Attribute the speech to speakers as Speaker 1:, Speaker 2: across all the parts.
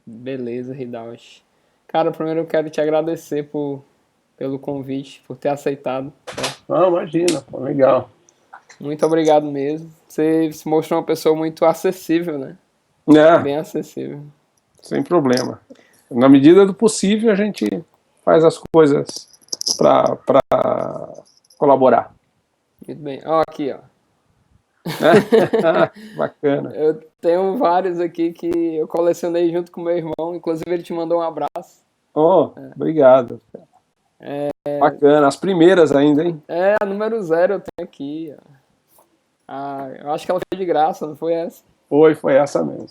Speaker 1: Beleza, Hidashi. Cara, primeiro eu quero te agradecer pelo convite, por ter aceitado.
Speaker 2: Não, imagina, pô, legal.
Speaker 1: Muito obrigado mesmo. Você se mostrou uma pessoa muito acessível, né?
Speaker 2: É,
Speaker 1: Bem acessível.
Speaker 2: sem problema. Na medida do possível, a gente faz as coisas para colaborar.
Speaker 1: Muito bem. Ó, aqui, ó.
Speaker 2: Né? Bacana.
Speaker 1: Eu tenho vários aqui que eu colecionei junto com meu irmão. Inclusive, ele te mandou um abraço.
Speaker 2: Oh, obrigado. Bacana. As primeiras ainda, hein?
Speaker 1: É, a número 0 eu tenho aqui. Ó. Ah, eu acho que ela foi de graça, não foi essa?
Speaker 2: Foi essa mesmo.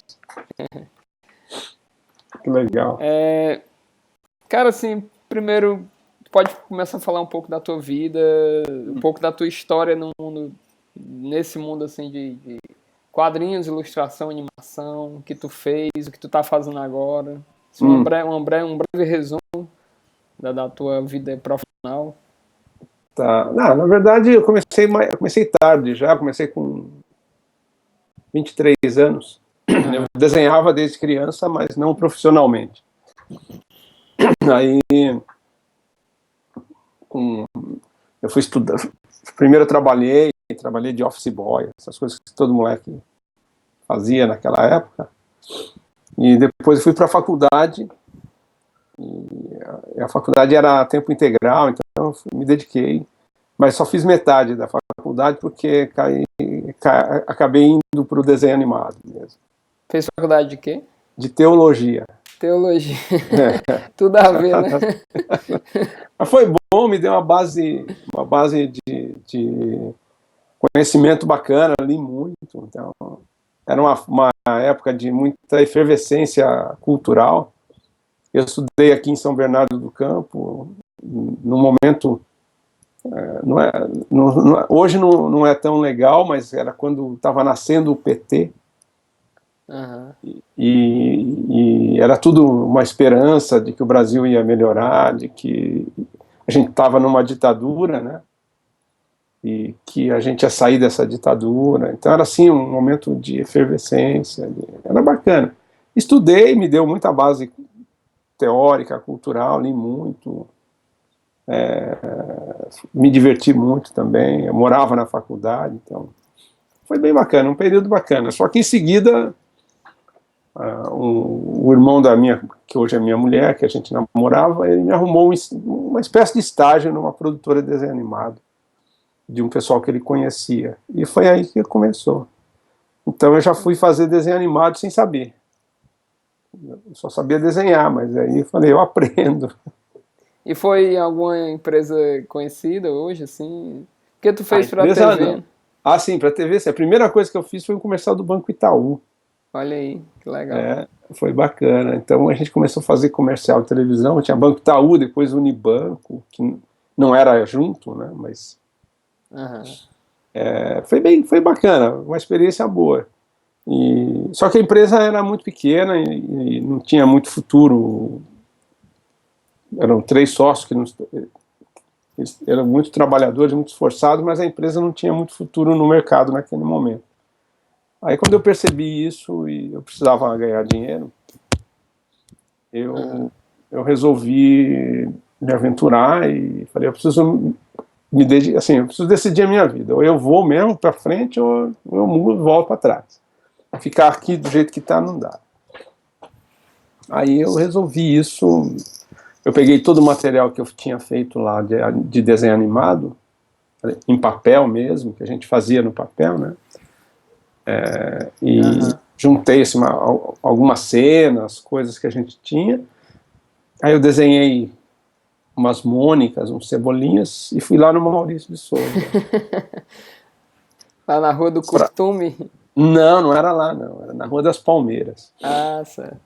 Speaker 2: Que legal.
Speaker 1: Cara, assim, primeiro, pode começar a falar um pouco da tua vida, um pouco da tua história no mundo, nesse mundo, assim, de quadrinhos, ilustração, animação, o que tu fez, o que tu tá fazendo agora. Assim, um breve resumo da tua vida profissional.
Speaker 2: Tá. Não, na verdade, eu comecei tarde já, comecei com 23 anos. Eu desenhava desde criança, mas não profissionalmente. Aí, com, eu fui estudar. Primeiro eu trabalhei de office boy, essas coisas que todo moleque fazia naquela época. E depois eu fui para a faculdade. E a faculdade era a tempo integral, então eu me dediquei. Mas só fiz metade da faculdade porque acabei indo para o desenho animado mesmo.
Speaker 1: Fez faculdade de quê?
Speaker 2: De teologia.
Speaker 1: Teologia. Tudo a ver, né?
Speaker 2: Mas foi bom, me deu uma base de conhecimento bacana, li muito. Então, era uma época de muita efervescência cultural. Eu estudei aqui em São Bernardo do Campo, no momento. Hoje não é tão legal, mas era quando estava nascendo o PT.
Speaker 1: Uhum.
Speaker 2: E era tudo uma esperança de que o Brasil ia melhorar, de que a gente estava numa ditadura, né? E que a gente ia sair dessa ditadura. Então era assim um momento de efervescência, era bacana. Estudei, me deu muita base teórica, cultural, li muito, me diverti muito também. Eu morava na faculdade, então foi bem bacana, um período bacana. Só que em seguida o irmão da minha, que hoje é minha mulher, que a gente namorava, ele me arrumou uma espécie de estágio numa produtora de desenho animado, de um pessoal que ele conhecia. E foi aí que começou. Então eu já fui fazer desenho animado sem saber. Eu só sabia desenhar, mas aí eu falei, eu aprendo.
Speaker 1: E foi em alguma empresa conhecida hoje, assim? O que tu
Speaker 2: A
Speaker 1: fez pra
Speaker 2: empresa
Speaker 1: TV?
Speaker 2: não. Ah, sim, para a TV, a primeira coisa que eu fiz foi um comercial do Banco Itaú.
Speaker 1: Olha aí, que legal.
Speaker 2: Foi bacana. Então a gente começou a fazer comercial de televisão, tinha Banco Itaú, depois Unibanco, que não era junto, né? Mas
Speaker 1: Uhum.
Speaker 2: foi bacana, uma experiência boa. Só que a empresa era muito pequena e não tinha muito futuro. Eram 3 sócios que eles eram muito trabalhadores, muito esforçados, mas a empresa não tinha muito futuro no mercado naquele momento. Aí quando eu percebi isso e eu precisava ganhar dinheiro, eu resolvi me aventurar e falei, eu preciso me dedicar, assim, eu preciso decidir a minha vida. Ou eu vou mesmo para frente ou eu mudo e volto para trás. Ficar aqui do jeito que está não dá. Aí eu resolvi isso. Eu peguei todo o material que eu tinha feito lá de desenho animado, em papel mesmo, que a gente fazia no papel, né? E juntei assim, algumas cenas, coisas que a gente tinha. Aí eu desenhei umas mônicas, uns cebolinhas, e fui lá no Maurício de Souza.
Speaker 1: Lá na Rua do Costume?
Speaker 2: Não era lá, não. Era na Rua das Palmeiras.
Speaker 1: Ah, certo.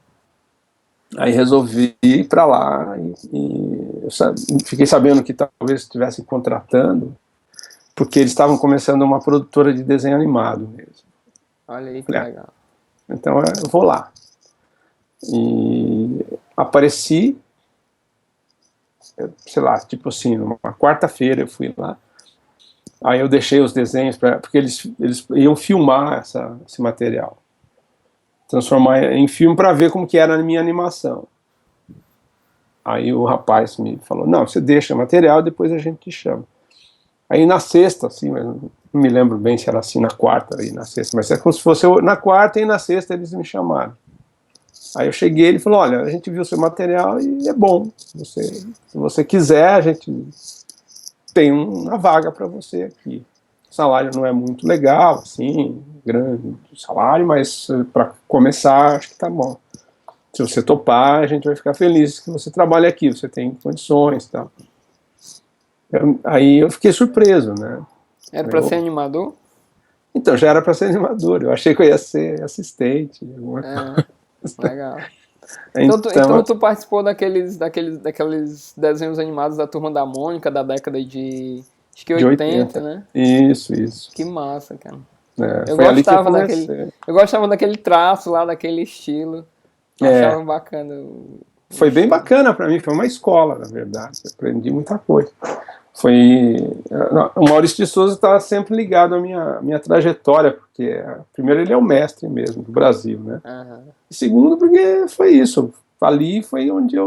Speaker 2: Aí resolvi ir para lá e fiquei sabendo que talvez estivessem contratando, porque eles estavam começando uma produtora de desenho animado mesmo.
Speaker 1: Olha aí que
Speaker 2: Falei,
Speaker 1: legal.
Speaker 2: então eu vou lá. E apareci, sei lá, tipo assim, numa quarta-feira eu fui lá. Aí eu deixei os desenhos, porque eles iam filmar esse material. transformar em filme para ver como que era a minha animação. Aí o rapaz me falou, não, você deixa material, depois a gente te chama. Aí na sexta, assim, mas não me lembro bem se era assim na quarta e na sexta, mas é como se fosse na quarta e na sexta eles me chamaram. Aí eu cheguei, ele falou, olha, a gente viu seu material e é bom, se você quiser, a gente tem uma vaga para você aqui. O salário não é muito legal, assim, grande salário, mas para começar, acho que tá bom. Se você topar, a gente vai ficar feliz que você trabalhe aqui, você tem condições e tal. Aí eu fiquei surpreso, né?
Speaker 1: Era para ser animador?
Speaker 2: Então, já era para ser animador, eu achei que eu ia ser assistente. Alguma coisa.
Speaker 1: Legal. Então tu participou daqueles desenhos animados da Turma da Mônica da década de acho que 80, né?
Speaker 2: Isso.
Speaker 1: Que massa, cara.
Speaker 2: Eu
Speaker 1: gostava daquele traço lá, daquele estilo. Achava bacana.
Speaker 2: Foi bem bacana para mim, foi uma escola, na verdade. Eu aprendi muita coisa. O Maurício de Souza está sempre ligado à minha trajetória, porque primeiro ele é o mestre mesmo do Brasil, né? E segundo porque foi isso, ali foi onde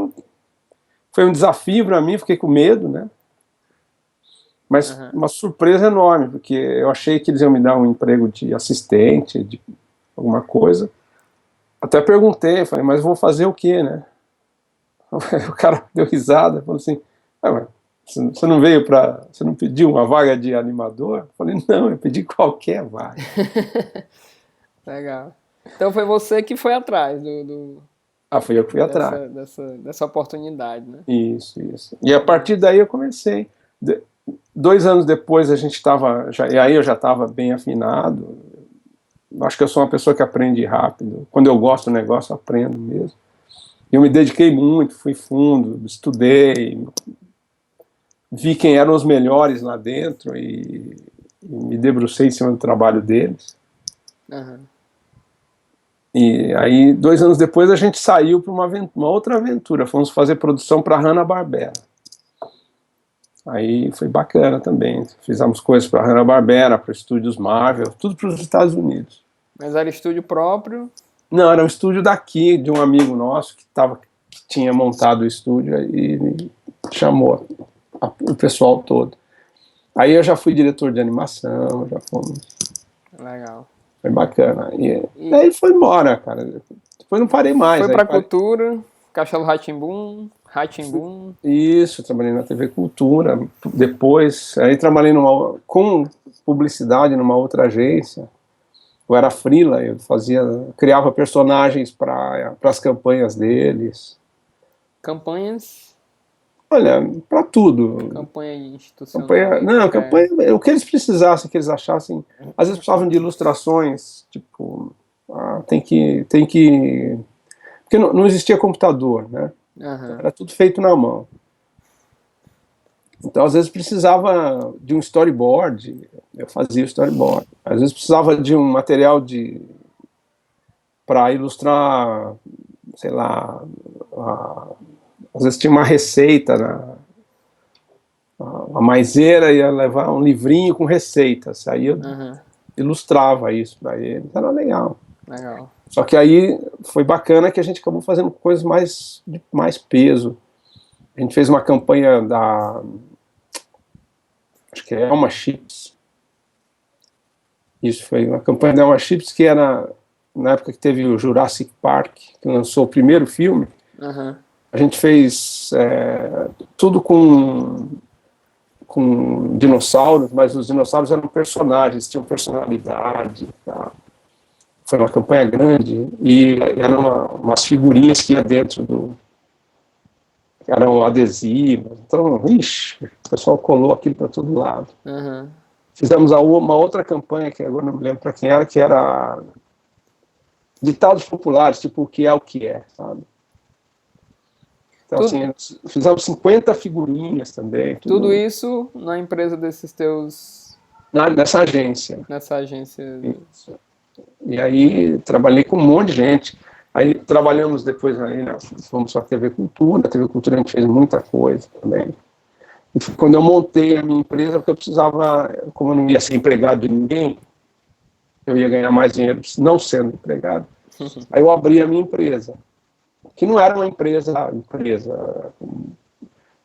Speaker 2: foi um desafio para mim, fiquei com medo, né? Mas uma surpresa enorme, porque eu achei que eles iam me dar um emprego de assistente, de alguma coisa. Até perguntei, falei, mas vou fazer o quê, né? O cara deu risada, falou assim, você não veio você não pediu uma vaga de animador? Eu falei, não, eu pedi qualquer vaga.
Speaker 1: Legal. Então foi você que foi atrás
Speaker 2: fui eu que fui atrás.
Speaker 1: Dessa oportunidade, né?
Speaker 2: Isso. E a partir daí eu comecei. 2 anos depois a gente estava, e aí eu já estava bem afinado. Acho que eu sou uma pessoa que aprende rápido. Quando eu gosto do negócio, eu aprendo mesmo. Eu me dediquei muito, fui fundo, estudei, vi quem eram os melhores lá dentro e me debrucei em cima do trabalho deles. E aí, 2 anos depois, a gente saiu para uma outra aventura. Fomos fazer produção para Hanna-Barbera. Aí foi bacana também. Fizemos coisas para Hanna-Barbera, para estúdios Marvel, tudo para os Estados Unidos.
Speaker 1: Mas era estúdio próprio?
Speaker 2: Não, era um estúdio daqui, de um amigo nosso que tinha montado o estúdio e me chamou o pessoal todo. Aí eu já fui diretor de animação, já fomos.
Speaker 1: Legal.
Speaker 2: Foi bacana. E aí foi embora, cara. Depois não parei mais.
Speaker 1: Foi pra Cultura, Castelo Rá-Tim-Bum.
Speaker 2: Isso, trabalhei na TV Cultura. Depois, aí trabalhei com publicidade numa outra agência. Eu era freela, eu criava personagens para as campanhas deles.
Speaker 1: Campanhas?
Speaker 2: Olha, para tudo.
Speaker 1: Campanha institucional.
Speaker 2: Campanha, o que eles precisassem, que eles achassem. Às vezes precisavam de ilustrações, tipo, tem que. Porque não existia computador, né? Era tudo feito na mão. Então, às vezes precisava de um storyboard, eu fazia o storyboard. Às vezes precisava de um material para ilustrar, sei lá, às vezes tinha uma receita, a maizeira ia levar um livrinho com receitas, aí eu ilustrava isso para eles, era legal. Só que aí foi bacana que a gente acabou fazendo coisas de mais peso. A gente fez uma campanha acho que é Elma Chips. Isso, foi uma campanha da Elma Chips que era na época que teve o Jurassic Park, que lançou o primeiro filme. A gente fez tudo com dinossauros, mas os dinossauros eram personagens, tinham personalidade. Tá? Foi uma campanha grande e eram umas figurinhas que ia dentro eram adesivos. Então, o pessoal colou aquilo para todo lado. Fizemos uma outra campanha, que agora não me lembro para quem era, que era ditados populares, tipo o que é, sabe? Então, assim, fizemos 50 figurinhas também.
Speaker 1: Tudo isso na empresa desses teus...
Speaker 2: Nessa agência.
Speaker 1: Nessa agência.
Speaker 2: Isso. E aí trabalhei com um monte de gente. Aí trabalhamos depois, fomos para a TV Cultura. A TV Cultura a gente fez muita coisa também. E foi quando eu montei a minha empresa, porque eu precisava, como eu não ia ser empregado de ninguém, eu ia ganhar mais dinheiro não sendo empregado. Aí eu abri a minha empresa, que não era uma empresa,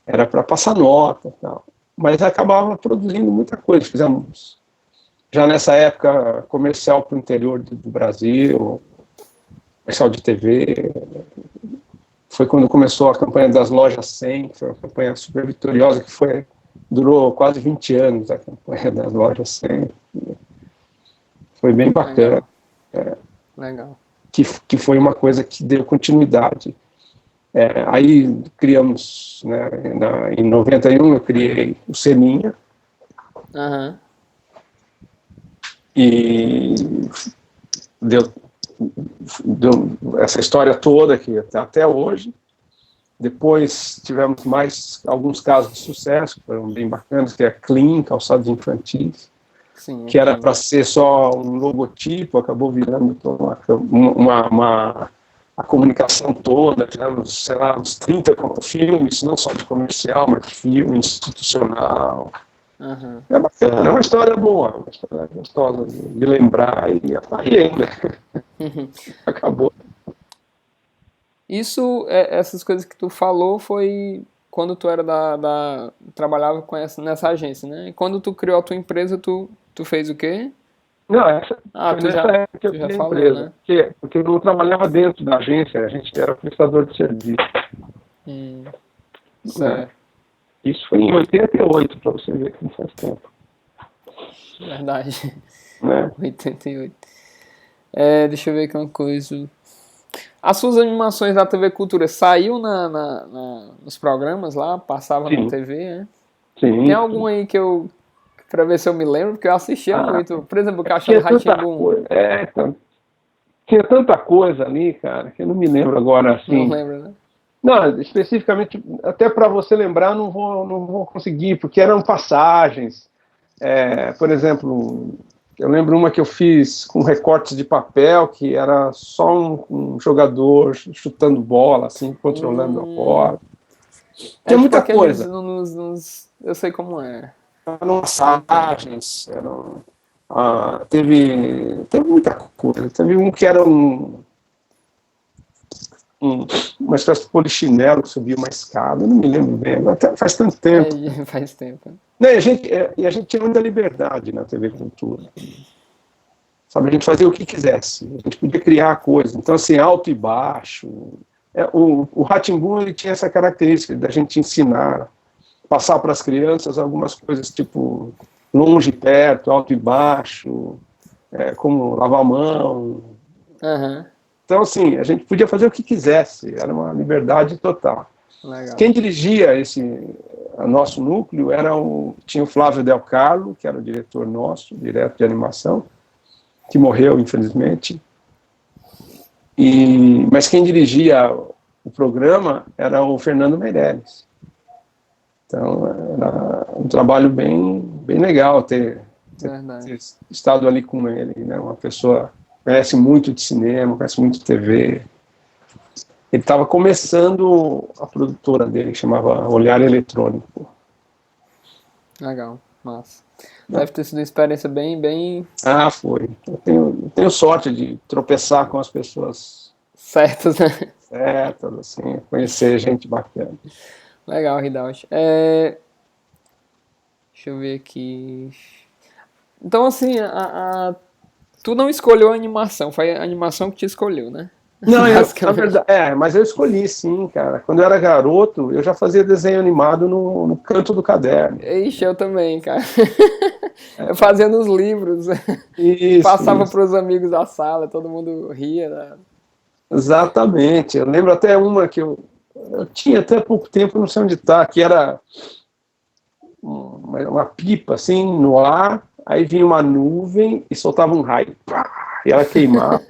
Speaker 2: era para passar nota e tal. Mas acabava produzindo muita coisa. Fizemos, já nessa época, comercial para o interior do Brasil, comercial de TV. Foi quando começou a campanha das lojas 100, que foi uma campanha super vitoriosa, durou quase 20 anos a campanha das lojas 100. Foi bem bacana.
Speaker 1: Legal.
Speaker 2: Que foi uma coisa que deu continuidade. Aí criamos, né, em 91 eu criei o Seninha.
Speaker 1: Uhum.
Speaker 2: E deu essa história toda aqui até hoje. Depois tivemos mais alguns casos de sucesso, que foram bem bacanas, que é a Clean, calçados infantis.
Speaker 1: Sim,
Speaker 2: que era para ser só um logotipo, acabou virando a comunicação toda, tivemos, sei lá, uns 30 filmes, não só de comercial, mas de filme institucional.
Speaker 1: Uhum.
Speaker 2: É bacana, é uma história boa, uma história gostosa de lembrar, e tá aí ainda. Acabou.
Speaker 1: Isso, essas coisas que tu falou foi quando tu era trabalhava nessa agência, né? E quando tu criou a tua empresa, tu fez o quê?
Speaker 2: Não, essa
Speaker 1: Ah,
Speaker 2: foi nessa época que eu criei a
Speaker 1: falou,
Speaker 2: empresa.
Speaker 1: né?
Speaker 2: Porque eu não trabalhava dentro da agência, a gente era prestador de serviço.
Speaker 1: Certo.
Speaker 2: Isso foi em 88, para você ver que não faz tempo.
Speaker 1: Verdade.
Speaker 2: Né?
Speaker 1: 88. Deixa eu ver aqui uma coisa. As suas animações da TV Cultura saiu nos programas lá? Passava na TV, né?
Speaker 2: Sim.
Speaker 1: Tem algum aí pra ver se eu me lembro, porque eu assistia muito. Por exemplo, o Caixa do
Speaker 2: Rá-Tim-Bum. Tinha tanta coisa ali, cara, que eu não me lembro agora, assim.
Speaker 1: Não lembro, né?
Speaker 2: Não, especificamente, até para você lembrar, não vou conseguir, porque eram passagens. Por exemplo, eu lembro uma que eu fiz com recortes de papel, que era só um jogador chutando bola, assim, controlando a bola. Tinha muita coisa.
Speaker 1: Eu sei como é.
Speaker 2: Eram passagens, teve muita coisa. Teve um que era uma espécie de polichinelo que subia uma escada, eu não me lembro bem, até faz tanto tempo.
Speaker 1: Faz tempo.
Speaker 2: E a gente tinha muita liberdade na TV Cultura. Sabe, a gente fazia o que quisesse, a gente podia criar coisas, então assim, alto e baixo. O Rá-Tim-Bum, ele tinha essa característica da gente ensinar, passar para as crianças algumas coisas tipo longe e perto, alto e baixo, como lavar a mão.
Speaker 1: Uhum.
Speaker 2: Então, assim, a gente podia fazer o que quisesse, era uma liberdade total.
Speaker 1: Legal.
Speaker 2: Quem dirigia nosso núcleo tinha o Flávio Del Carlo, que era o diretor nosso, direto de animação, que morreu, infelizmente. Mas quem dirigia o programa era o Fernando Meirelles. Então, era um trabalho bem, bem legal ter estado ali com ele, né? Uma pessoa que conhece muito de cinema, conhece muito de TV. Ele estava começando a produtora dele, que chamava Olhar Eletrônico.
Speaker 1: Legal, massa. Deve ter sido uma experiência bem, bem...
Speaker 2: Ah, foi. Eu tenho sorte de tropeçar com as pessoas
Speaker 1: certas, né?
Speaker 2: Certas, assim, conhecer gente bacana.
Speaker 1: Legal, Ridaut. Deixa eu ver aqui. Então, assim, tu não escolheu a animação, foi a animação que te escolheu, né?
Speaker 2: Não, na verdade, mas eu escolhi sim, cara. Quando eu era garoto, eu já fazia desenho animado no canto do caderno.
Speaker 1: Ixi, eu também, cara. Eu fazia nos livros.
Speaker 2: Isso,
Speaker 1: passava para os amigos da sala, todo mundo ria. Né?
Speaker 2: Exatamente. Eu lembro até uma que eu tinha até pouco tempo, não sei onde está, que era uma pipa assim no ar, aí vinha uma nuvem e soltava um raio. Pá, e ela queimava.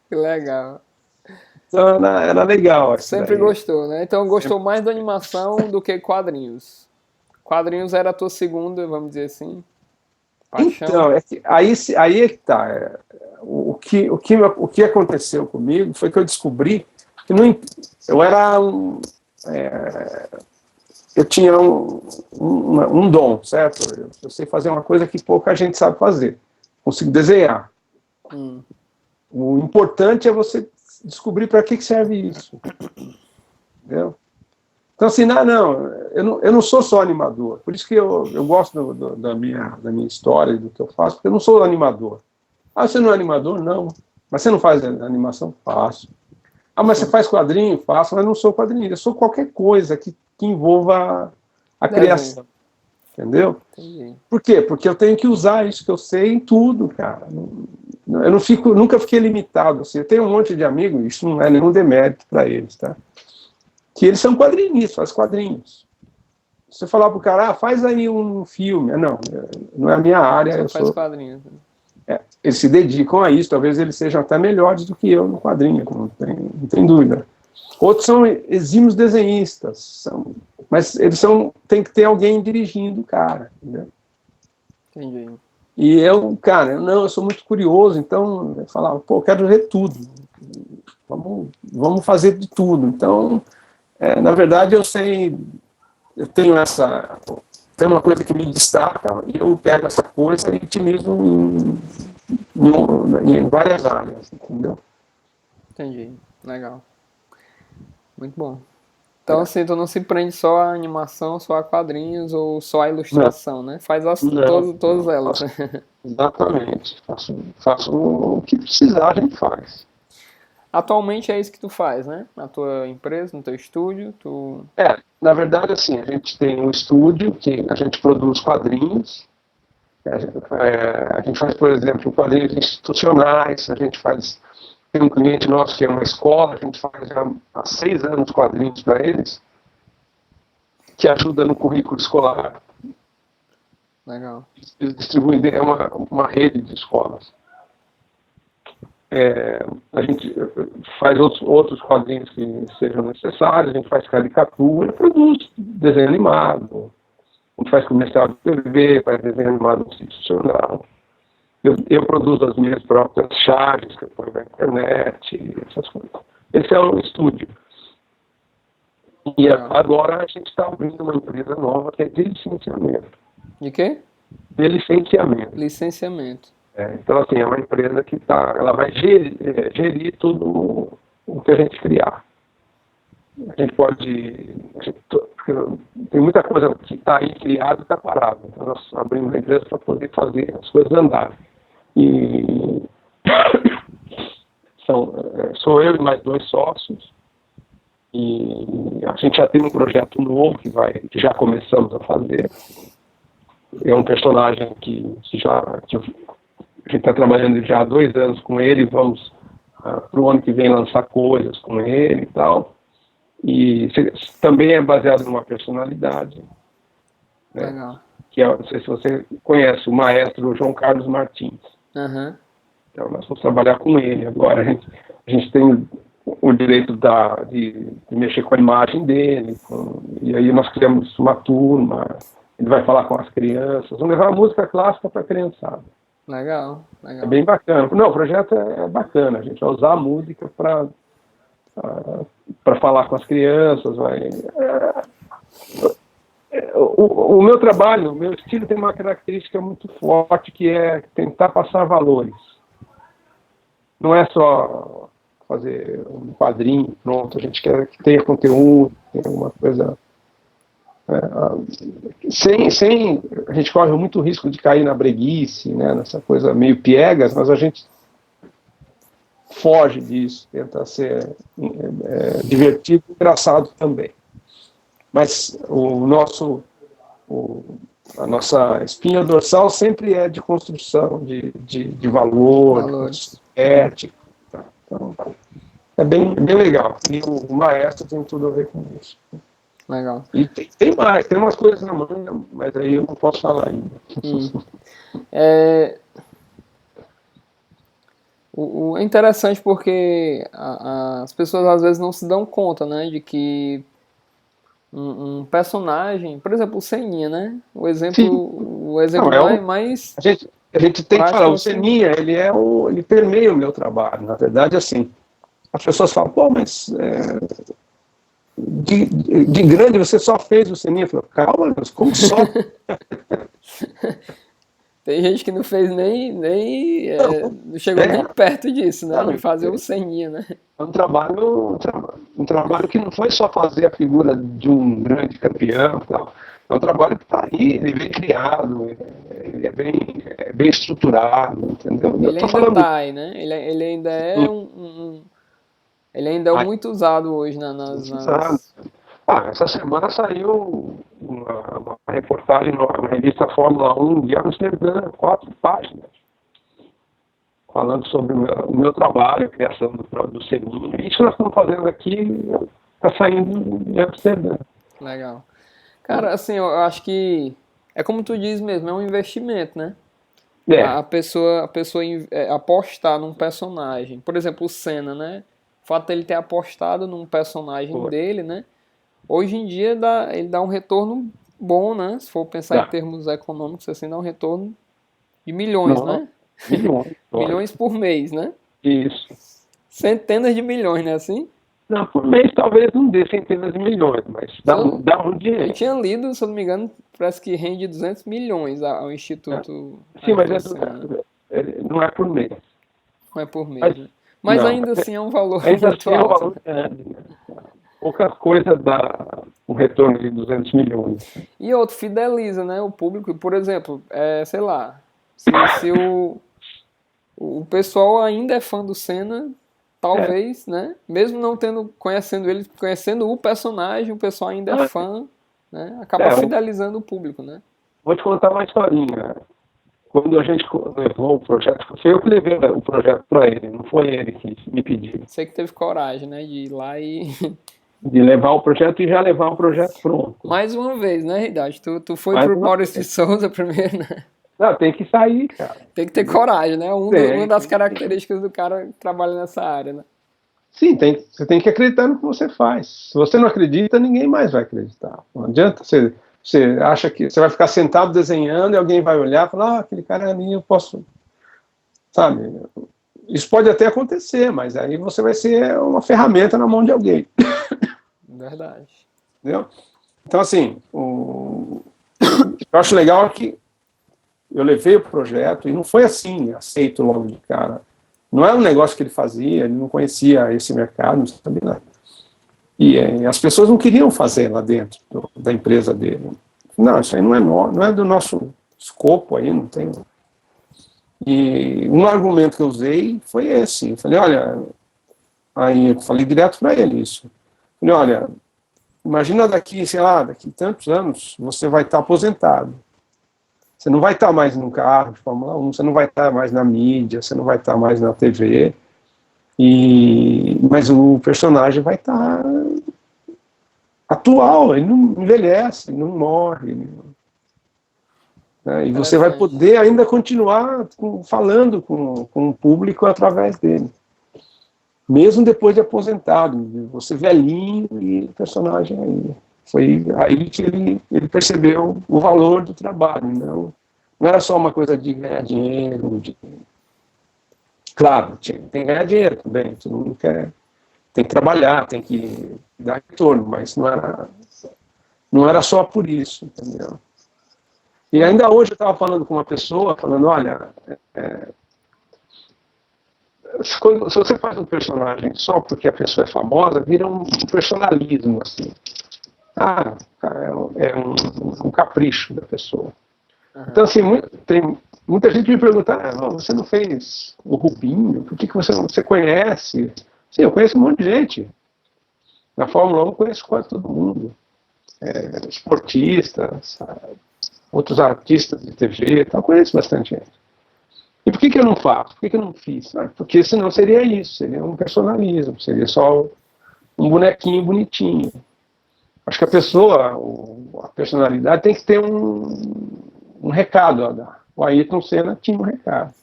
Speaker 1: Que legal.
Speaker 2: Então era legal.
Speaker 1: Sempre gostou, né? Então gostou mais da animação do que quadrinhos. Quadrinhos era a tua segunda, vamos dizer assim, paixão.
Speaker 2: Então, aí é que tá. O que aconteceu comigo foi que eu descobri que eu era eu tinha um dom, certo? Eu sei fazer uma coisa que pouca gente sabe fazer. Consigo desenhar. O importante é você descobrir para que serve isso. Entendeu? Então, assim, eu não sou só animador. Por isso que eu gosto da minha história e do que eu faço, porque eu não sou animador. Ah, você não é animador? Não. Mas você não faz animação? Faço. Ah, mas você faz quadrinho? Faço, mas não sou quadrinho. Eu sou qualquer coisa que envolva a criação. Entendeu?
Speaker 1: Entendi.
Speaker 2: Por quê? Porque eu tenho que usar isso que eu sei em tudo, cara. Eu nunca fiquei limitado. Assim. Eu tenho um monte de amigos, isso não é nenhum demérito para eles, tá? Que eles são quadrinistas, fazem quadrinhos. Você falar pro cara, faz aí um filme. Não é a minha área.
Speaker 1: Só faz quadrinhos.
Speaker 2: Eles se dedicam a isso, talvez eles sejam até melhores do que eu no quadrinho, não tem dúvida. Outros são exímios desenhistas, mas eles tem que ter alguém dirigindo o cara. Entendeu?
Speaker 1: Entendi.
Speaker 2: E eu sou muito curioso, então eu falava, quero ver tudo. Vamos fazer de tudo. Então, na verdade, eu tenho uma coisa que me destaca, e eu pego essa coisa e utilizo em várias áreas, entendeu?
Speaker 1: Entendi. Legal. Muito bom. Então, assim, tu não se prende só à animação, só a quadrinhos ou só à ilustração, né? Faz todas elas.
Speaker 2: Exatamente. Faço o que precisar, a gente faz.
Speaker 1: Atualmente é isso que tu faz, né? Na tua empresa, no teu estúdio,
Speaker 2: Na verdade, assim, a gente tem um estúdio que a gente produz quadrinhos. A gente faz, por exemplo, quadrinhos institucionais, tem um cliente nosso que é uma escola, a gente faz já há 6 anos quadrinhos para eles, que ajuda no currículo escolar.
Speaker 1: Legal.
Speaker 2: Eles distribuem, é uma rede de escolas. A gente faz outros quadrinhos que sejam necessários, a gente faz caricatura, produz desenho animado, a gente faz comercial de TV, faz desenho animado institucional. Eu produzo as minhas próprias chaves que eu ponho na internet, essas coisas. Esse é o estúdio. E agora a gente está abrindo uma empresa nova que é de licenciamento.
Speaker 1: De quê?
Speaker 2: De licenciamento.
Speaker 1: Licenciamento.
Speaker 2: Então, assim, é uma empresa que ela vai gerir tudo o que a gente criar. A gente pode... tem muita coisa que está aí criada e está parada. Então, nós abrimos uma empresa para poder fazer as coisas andarem. E sou eu e mais 2 sócios. E a gente já tem um projeto novo que já começamos a fazer. É um personagem que a gente está trabalhando já há 2 anos com ele, vamos para o ano que vem lançar coisas com ele e tal. E também é baseado numa personalidade. Né?
Speaker 1: Legal.
Speaker 2: Que não sei se você conhece, o maestro João Carlos Martins.
Speaker 1: Uhum.
Speaker 2: Então nós vamos trabalhar com ele agora. A gente tem o direito de mexer com a imagem dele. E aí nós criamos uma turma, ele vai falar com as crianças, vamos levar a música clássica para a criançada.
Speaker 1: Legal.
Speaker 2: É bem bacana. Não, o projeto é bacana, a gente vai usar a música para falar com as crianças. O meu trabalho, o meu estilo tem uma característica muito forte, que é tentar passar valores. Não é só fazer um quadrinho, pronto, a gente quer que tenha conteúdo, tenha alguma coisa... a gente corre muito risco de cair na breguice, né, nessa coisa meio piegas, mas a gente foge disso, tenta ser divertido e engraçado também. Mas a nossa espinha dorsal sempre é de construção, de valor, de ética. Tá? Então, é bem legal. E o maestro tem tudo a ver com isso.
Speaker 1: Legal.
Speaker 2: E tem umas coisas na mão, mas aí eu não posso falar ainda.
Speaker 1: É interessante porque as pessoas às vezes não se dão conta, né, de que um personagem, por exemplo, o Seninha, né? O exemplo mais...
Speaker 2: A gente tem que falar, o Seninha, ele permeia o meu trabalho. Na verdade, assim, as pessoas falam, mas de grande você só fez o Seninha. Eu falo, calma, Deus, como só?
Speaker 1: Tem gente que não fez não chegou nem perto disso, né? De fazer o ceninha, né?
Speaker 2: É um trabalho que não foi só fazer a figura de um grande campeão, tal. É um trabalho que está aí, ele é bem criado, ele é bem estruturado, entendeu? Eu
Speaker 1: Ele
Speaker 2: tô
Speaker 1: ainda
Speaker 2: falando
Speaker 1: tá aí, né? Ele ainda é ele ainda é muito usado hoje
Speaker 2: usado. Essa semana saiu uma reportagem na revista Fórmula 1 de Amsterdã, 4 páginas, falando sobre o meu trabalho, a criação do Seninho. Isso que nós estamos fazendo aqui está saindo de Amsterdã.
Speaker 1: Legal. Cara, assim, eu acho que é como tu diz mesmo, é um investimento, né?
Speaker 2: É,
Speaker 1: A pessoa apostar num personagem. Por exemplo, o Senna, né? O fato dele ter apostado num personagem
Speaker 2: pô,
Speaker 1: dele, né? Hoje em dia ele dá um retorno bom, né? Se for pensar em
Speaker 2: dá.
Speaker 1: termos econômicos, assim, dá um retorno de milhões,
Speaker 2: Não,
Speaker 1: né?
Speaker 2: milhões, olha.
Speaker 1: Milhões por mês, né?
Speaker 2: Isso.
Speaker 1: Centenas de milhões, né? Assim?
Speaker 2: Não, por mês talvez não dê centenas de milhões, mas
Speaker 1: Se
Speaker 2: dá um
Speaker 1: eu
Speaker 2: dinheiro.
Speaker 1: tinha lido, se eu não me engano, parece que rende 200 milhões ao
Speaker 2: Né?
Speaker 1: Instituto
Speaker 2: Sim, mas
Speaker 1: Ayrton Senna.
Speaker 2: não é por mês.
Speaker 1: Não é por mês,
Speaker 2: Mas,
Speaker 1: né? Mas
Speaker 2: não,
Speaker 1: ainda assim é um valor
Speaker 2: ainda
Speaker 1: muito
Speaker 2: assim é um
Speaker 1: alto,
Speaker 2: valor
Speaker 1: né?
Speaker 2: grande. Né? Poucas coisas dá um retorno de 200 milhões.
Speaker 1: E outro, fideliza, né, o público. Por exemplo, sei lá, se o pessoal ainda é fã do Senna,
Speaker 2: É,
Speaker 1: talvez, né, mesmo não conhecendo ele, conhecendo o personagem, o pessoal ainda é
Speaker 2: ah,
Speaker 1: fã, né, acaba
Speaker 2: eu
Speaker 1: fidelizando o público, né?
Speaker 2: vou te contar uma historinha. Quando a gente levou o projeto, foi eu que levei o projeto para ele, não foi ele que me pediu.
Speaker 1: Você que teve coragem, né, de ir lá e
Speaker 2: De levar o projeto e já levar o projeto pronto.
Speaker 1: mais uma vez, né, Idade? Tu foi
Speaker 2: Mas
Speaker 1: pro
Speaker 2: não,
Speaker 1: Maurício de Souza primeiro, né?
Speaker 2: não, tem que sair, cara.
Speaker 1: Tem que ter coragem, né? Uma das
Speaker 2: Tem que.
Speaker 1: características do cara que trabalha nessa área, né?
Speaker 2: Sim, você tem que acreditar no que você faz. Se você não acredita, ninguém mais vai acreditar. Não adianta você acha que você vai ficar sentado desenhando e alguém vai olhar e falar, aquele cara ali eu posso. Sabe? Isso pode até acontecer, mas aí você vai ser uma ferramenta na mão de alguém.
Speaker 1: Verdade.
Speaker 2: Entendeu? Então, assim, eu acho legal que eu levei o projeto e não foi assim, aceito logo de cara. Não era um negócio que ele fazia, ele não conhecia esse mercado, não sabia nada. E as pessoas não queriam fazer lá dentro da empresa dele. Não, isso aí não é do nosso escopo aí, não tem. E um argumento que eu usei foi esse. Eu falei, olha, aí eu falei direto para ele isso. Eu falei, olha, imagina daqui, sei lá, daqui tantos anos, você vai estar aposentado. Você não vai estar mais num carro de Fórmula 1, você não vai estar mais na mídia, você não vai estar mais na TV, mas o personagem vai estar atual, ele não envelhece, ele não morre. Né? E você vai
Speaker 1: Interessante.
Speaker 2: poder ainda continuar falando com o público através dele. Mesmo depois de aposentado, você velhinho e o personagem aí. Foi aí que ele percebeu o valor do trabalho. Não era só uma coisa de ganhar dinheiro. Claro, tem que ganhar dinheiro também. Todo mundo quer. Tem que trabalhar, tem que dar retorno, mas não era só por isso, entendeu? E ainda hoje eu estava falando com uma pessoa, falando, olha, se você faz um personagem só porque a pessoa é famosa, vira um personalismo, assim. Cara, é um capricho da pessoa. Então, assim, tem muita gente me pergunta, você não fez o Rubinho? Por que você conhece? Sim, eu conheço um monte de gente. Na Fórmula 1 eu conheço quase todo mundo. Esportistas, outros artistas de TV, eu conheço bastante gente. E por que eu não faço? Por que eu não fiz? Porque senão seria isso, seria um personalismo, seria só um bonequinho bonitinho. Acho que a pessoa, a personalidade tem que ter um recado a dar. O Ayrton Senna tinha um recado.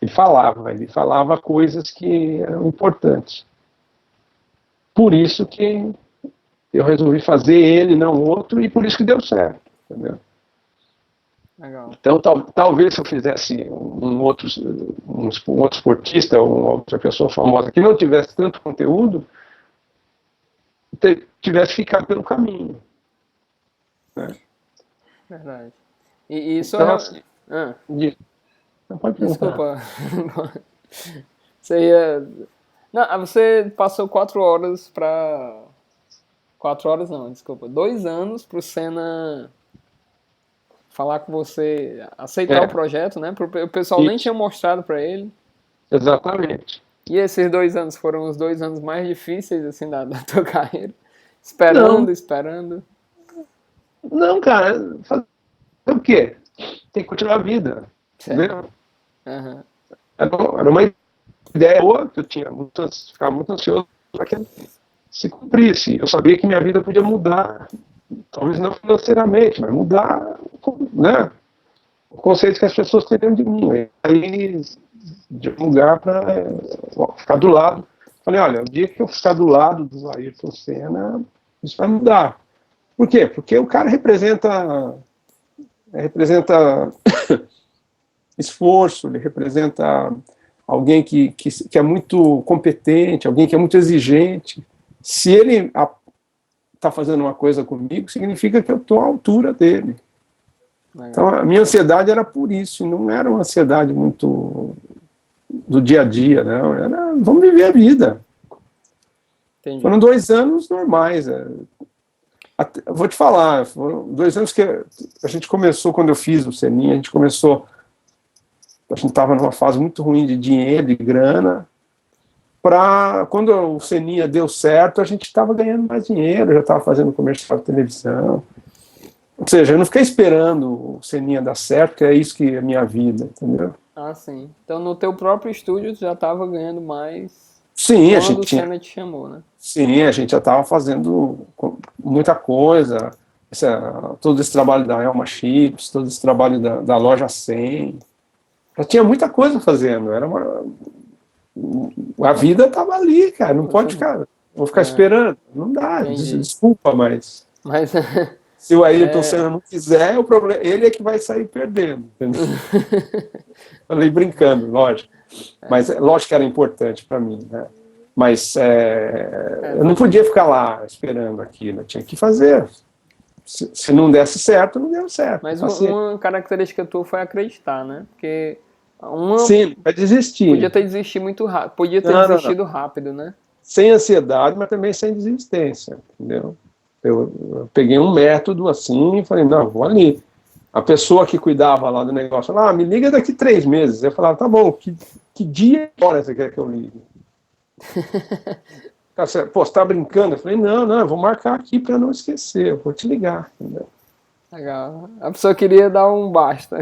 Speaker 2: Ele falava coisas que eram importantes. Por isso que eu resolvi fazer ele, não outro, e por isso que deu certo. Entendeu?
Speaker 1: Legal.
Speaker 2: Então, talvez se eu fizesse um outro esportista ou uma outra pessoa famosa que não tivesse tanto conteúdo, tivesse ficado pelo caminho. Né?
Speaker 1: Verdade. E isso
Speaker 2: Então, assim,
Speaker 1: Ah,
Speaker 2: Não pode perguntar.
Speaker 1: desculpa. Você ia... Não, você passou 4 horas pra... 4 horas não, desculpa. 2 anos pro Senna falar com você, aceitar o
Speaker 2: É,
Speaker 1: projeto, né? O pessoal nem
Speaker 2: isso,
Speaker 1: tinha mostrado pra ele.
Speaker 2: exatamente.
Speaker 1: E esses 2 anos foram os 2 anos mais difíceis, assim, da tua carreira.
Speaker 2: Não,
Speaker 1: Esperando.
Speaker 2: não, cara, fazer o quê? Tem que continuar a vida,
Speaker 1: Certo.
Speaker 2: entendeu?
Speaker 1: Aham.
Speaker 2: Era uma ideia boa que eu tinha, ficava muito ansioso para que se cumprisse. Eu sabia que minha vida podia mudar, talvez não financeiramente, mas mudar, né, o conceito que as pessoas têm dentro de mim. Aí, de um lugar para ficar do lado. Falei, olha, o dia que eu ficar do lado do Ayrton Senna, isso vai mudar. Por quê? Porque o cara representa esforço, ele representa alguém que é muito competente, alguém que é muito exigente. Se ele está fazendo uma coisa comigo, significa que eu estou à altura dele.
Speaker 1: Legal.
Speaker 2: Então, a minha ansiedade era por isso, não era uma ansiedade muito do dia a dia, não. Era, vamos viver a vida.
Speaker 1: Entendi.
Speaker 2: Foram 2 anos normais. Vou te falar, foram 2 anos que a gente começou, quando eu fiz o Seninha, a gente estava numa fase muito ruim de dinheiro, de grana, quando o Seninha deu certo, a gente estava ganhando mais dinheiro, já estava fazendo comercial de televisão. Ou seja, eu não fiquei esperando o Seninha dar certo, que é isso que é a minha vida, entendeu?
Speaker 1: Ah, sim. Então no teu próprio estúdio tu já estava ganhando mais
Speaker 2: Sim,
Speaker 1: quando o Senna te chamou, né?
Speaker 2: sim, a gente já estava fazendo muita coisa, todo esse trabalho da Elma Chips, todo esse trabalho da loja 100, já tinha muita coisa fazendo, a vida estava ali, cara, não pode ficar, vou ficar esperando, não dá,
Speaker 1: Entendi.
Speaker 2: desculpa, mas
Speaker 1: Mas
Speaker 2: se o Ayrton Senna não quiser, o problema, ele é que vai sair perdendo, entendeu? Falei brincando, lógico, mas lógico que era importante para mim, né? Mas eu não podia ficar lá esperando aquilo, eu tinha que fazer. Se não desse certo, não deu certo.
Speaker 1: Mas uma característica tua foi acreditar, né? Porque
Speaker 2: Sim, vai desistir.
Speaker 1: Podia ter desistido muito rápido. Podia ter desistido rápido, né?
Speaker 2: Sem ansiedade, mas também sem desistência, entendeu? Eu peguei um método assim e falei, não, vou ali. A pessoa que cuidava lá do negócio, me liga daqui 3 meses. Eu falava, tá bom, que dia e hora você quer que eu ligue? Pô, você tá brincando? Eu falei, não, eu vou marcar aqui para não esquecer, eu vou te ligar, entendeu?
Speaker 1: Legal. A pessoa queria dar um basta.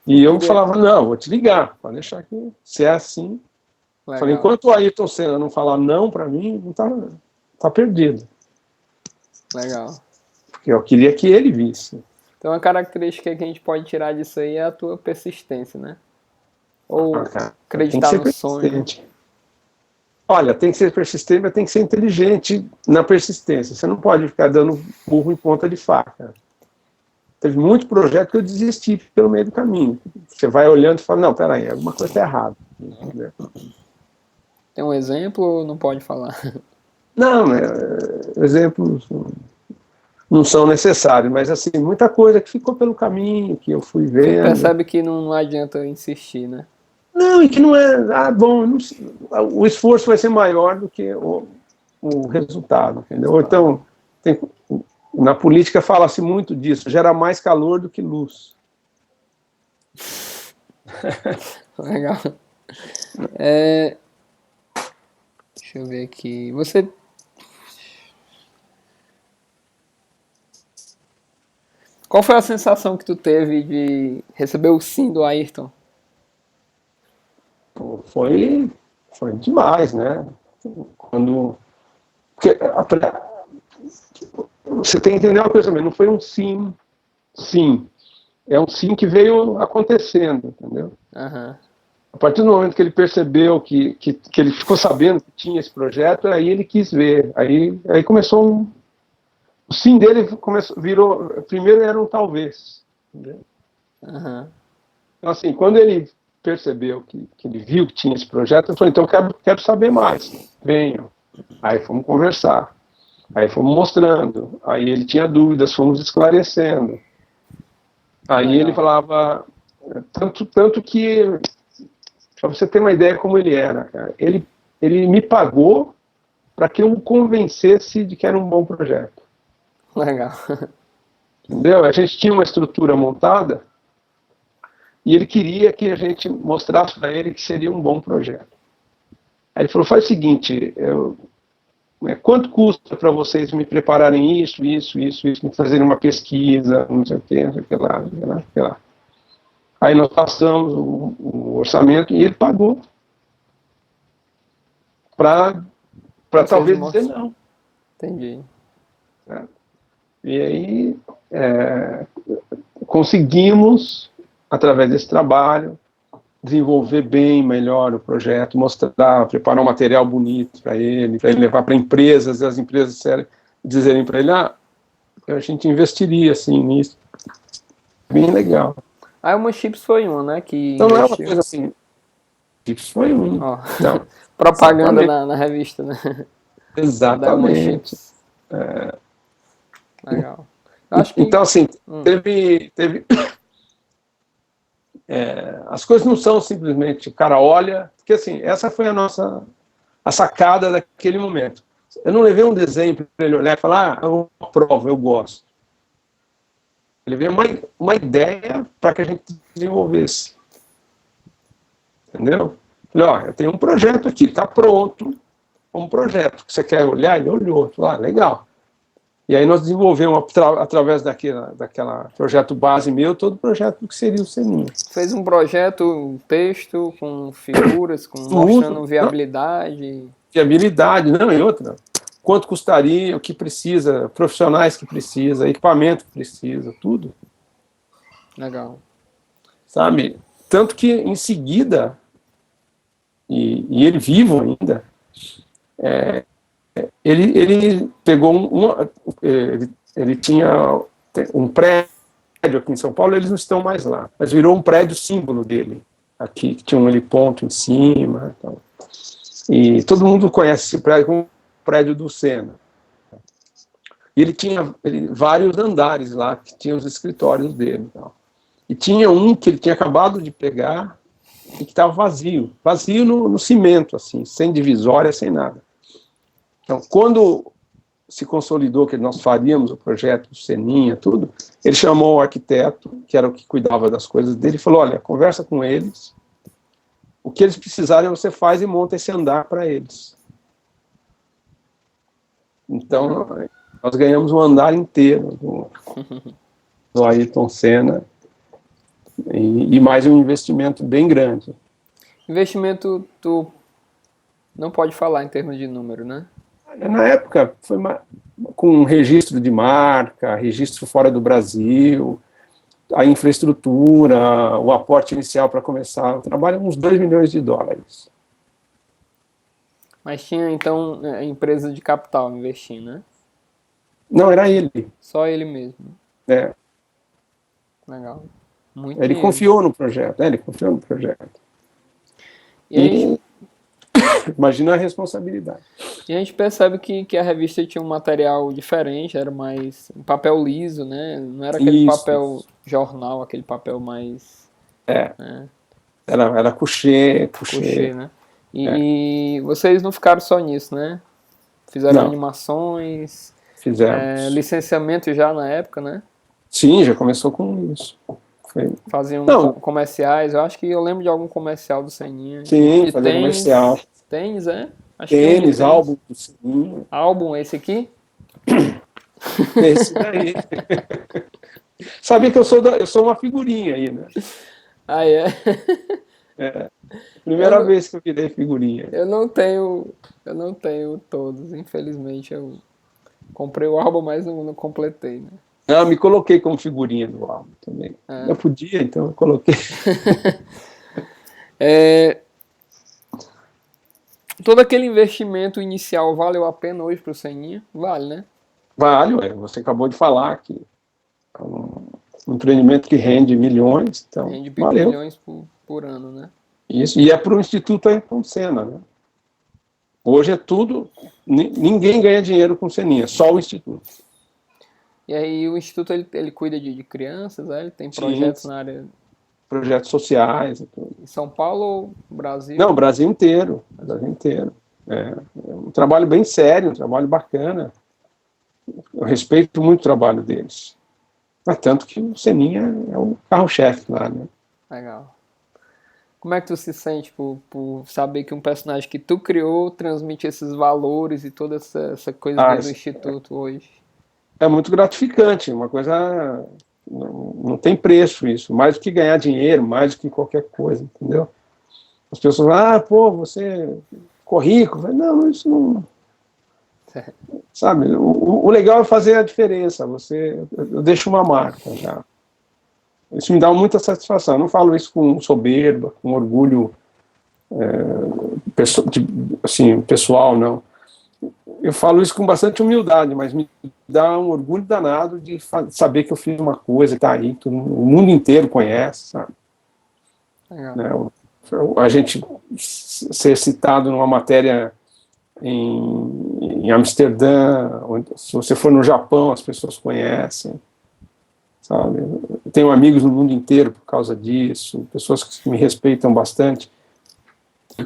Speaker 2: E eu falava, não, vou te ligar, pode deixar que se é assim.
Speaker 1: Legal.
Speaker 2: Falei, enquanto o Ayrton Senna não falar não para mim, não tá perdido.
Speaker 1: Legal.
Speaker 2: Porque eu queria que ele visse.
Speaker 1: Então uma característica que a gente pode tirar disso aí é a tua persistência, né? Ou acreditar no sonho.
Speaker 2: Olha, tem que ser persistente, mas tem que ser inteligente na persistência. Você não pode ficar dando burro em ponta de faca. Teve muito projeto que eu desisti pelo meio do caminho. Você vai olhando e fala, não, peraí, alguma coisa está errada. Entendeu?
Speaker 1: Tem um exemplo ou não pode falar?
Speaker 2: Não, exemplos não são necessários, mas assim, muita coisa que ficou pelo caminho, que eu fui vendo.
Speaker 1: Você percebe que não adianta insistir, né?
Speaker 2: Não, e que não é, bom, não, o esforço vai ser maior do que o resultado, entendeu? Então, na política fala-se muito disso, gera mais calor do que luz.
Speaker 1: Legal. Deixa eu ver aqui. Qual foi a sensação que tu teve de receber o sim do Ayrton?
Speaker 2: Foi demais, né? Porque você tem que entender uma coisa também, não foi um sim, é um sim que veio acontecendo, entendeu?
Speaker 1: Uhum.
Speaker 2: A partir do momento que ele percebeu que ele ficou sabendo que tinha esse projeto, aí ele quis ver, aí começou o sim dele virou, primeiro era um talvez, entendeu?
Speaker 1: Uhum.
Speaker 2: Então assim, quando ele percebeu que ele viu que tinha esse projeto, eu falei, então eu quero saber mais, venham. Aí fomos conversar, aí fomos mostrando, aí ele tinha dúvidas, fomos esclarecendo. Aí
Speaker 1: Legal.
Speaker 2: ele falava, tanto que, para você ter uma ideia como ele era, cara, ele me pagou para que eu o convencesse de que era um bom projeto.
Speaker 1: Legal.
Speaker 2: Entendeu? A gente tinha uma estrutura montada e ele queria que a gente mostrasse para ele que seria um bom projeto. Aí ele falou, faz o seguinte, quanto custa para vocês me prepararem isso, me fazerem uma pesquisa, não sei o que, não sei o que lá, não sei o que lá, não sei o que lá. Aí nós passamos o orçamento e ele pagou para talvez dizer não.
Speaker 1: Entendi.
Speaker 2: E aí conseguimos, através desse trabalho, desenvolver bem, melhor o projeto, mostrar, preparar um material bonito para ele levar para empresas, e as empresas dizerem para ele, a gente investiria assim nisso. Bem legal.
Speaker 1: A Elma Chips foi uma, né? Que
Speaker 2: então não é uma
Speaker 1: investiu.
Speaker 2: coisa assim. Chips foi um.
Speaker 1: Ó,
Speaker 2: Então,
Speaker 1: propaganda na revista, né?
Speaker 2: Exatamente.
Speaker 1: Legal. Acho que...
Speaker 2: Então, assim, teve as coisas não são simplesmente o cara olha, porque assim, essa foi a sacada daquele momento. Eu não levei um desenho para ele olhar e falar, eu aprovo, eu gosto. Eu levei uma ideia para que a gente desenvolvesse. Entendeu? Falei, ó, eu tenho um projeto aqui, está pronto, um projeto. Você quer olhar? Ele olhou. Falei, legal. E aí nós desenvolvemos, através daquela projeto base meu, todo o projeto que seria o Seninha.
Speaker 1: Fez um projeto, um texto, com figuras, mostrando viabilidade.
Speaker 2: Viabilidade, não, e outra. Quanto custaria, o que precisa, profissionais que precisa, equipamento que precisa, tudo.
Speaker 1: Legal.
Speaker 2: Sabe? Tanto que, em seguida, e ele vivo ainda, ele pegou ele tinha um prédio aqui em São Paulo, eles não estão mais lá, mas virou um prédio símbolo dele, aqui, que tinha um heliponto em cima. Então. E todo mundo conhece esse prédio como o prédio do Senna. E ele tinha vários andares lá, que tinham os escritórios dele. Então. E tinha um que ele tinha acabado de pegar e que estava vazio no cimento, assim, sem divisória, sem nada. Então, quando se consolidou que nós faríamos o projeto do Seninha, tudo, ele chamou o arquiteto, que era o que cuidava das coisas dele, e falou, olha, conversa com eles, o que eles precisarem você faz e monta esse andar para eles. Então, nós ganhamos um andar inteiro do Ayrton Senna e mais um investimento bem grande.
Speaker 1: Investimento, tu não pode falar em termos de número, né?
Speaker 2: Na época, foi com registro de marca, registro fora do Brasil, a infraestrutura, o aporte inicial para começar o trabalho, uns 2 milhões de dólares.
Speaker 1: Mas tinha, então, empresa de capital investindo, né?
Speaker 2: Não, era ele.
Speaker 1: Só ele mesmo. Legal. Muito
Speaker 2: ele confiou no projeto. Ele confiou no projeto.
Speaker 1: E
Speaker 2: imagina a responsabilidade.
Speaker 1: E a gente percebe que a revista tinha um material diferente, era mais um papel liso, né? Não era aquele papel jornal, aquele papel mais... Né?
Speaker 2: Era couché,
Speaker 1: né? E vocês não ficaram só nisso, né? Fizeram animações,
Speaker 2: fizemos.
Speaker 1: Licenciamento já na época, né?
Speaker 2: Sim, já começou com isso.
Speaker 1: Faziam comerciais, eu lembro de algum comercial do Seninha.
Speaker 2: Sim, fazia comercial.
Speaker 1: Tênis, Acho
Speaker 2: tênis, álbum do Seninha.
Speaker 1: Álbum, esse aqui?
Speaker 2: Esse daí. Sabia que eu sou uma figurinha aí, né?
Speaker 1: Ah, é?
Speaker 2: Primeira vez que eu virei figurinha.
Speaker 1: Eu não tenho todos, infelizmente. Eu comprei o álbum, mas não completei, né?
Speaker 2: Não, me coloquei como figurinha do álbum também. Eu podia, então eu coloquei.
Speaker 1: Todo aquele investimento inicial valeu a pena hoje para o Seninha? Vale, né?
Speaker 2: Vale, você acabou de falar que é um empreendimento que rende milhões, então
Speaker 1: rende
Speaker 2: valeu.
Speaker 1: Milhões por ano, né?
Speaker 2: Isso, e é para o Instituto Ayrton Senna, né? Hoje é tudo, ninguém ganha dinheiro com Seninha, só o Instituto.
Speaker 1: E aí o Instituto, ele cuida de crianças, né? Ele tem
Speaker 2: Sim,
Speaker 1: projetos na área
Speaker 2: projetos sociais e tudo.
Speaker 1: em São Paulo ou Brasil?
Speaker 2: Não, Brasil inteiro, Brasil inteiro. É um trabalho bem sério, um trabalho bacana. Eu respeito muito o trabalho deles. Mas tanto que o Seninha é o carro-chefe lá, né?
Speaker 1: Legal. Como é que tu se sente por saber que um personagem que tu criou transmite esses valores e toda essa coisa
Speaker 2: Ah,
Speaker 1: dentro do Instituto hoje?
Speaker 2: é muito gratificante, uma coisa. Não tem preço isso. Mais do que ganhar dinheiro, mais do que qualquer coisa, entendeu? As pessoas falam, ah, pô, você ficou rico. Eu falei, não, isso não. Sabe, o legal é fazer a diferença. Eu deixo uma marca já. Isso me dá muita satisfação. Eu não falo isso com soberba, com orgulho assim, pessoal, não. Eu falo isso com bastante humildade, mas me dá um orgulho danado de saber que eu fiz uma coisa que está aí, o mundo inteiro conhece, sabe?
Speaker 1: Legal.
Speaker 2: Né? A gente ser citado numa matéria em Amsterdã, se você for no Japão, as pessoas conhecem, sabe? Eu tenho amigos no mundo inteiro por causa disso, pessoas que me respeitam bastante,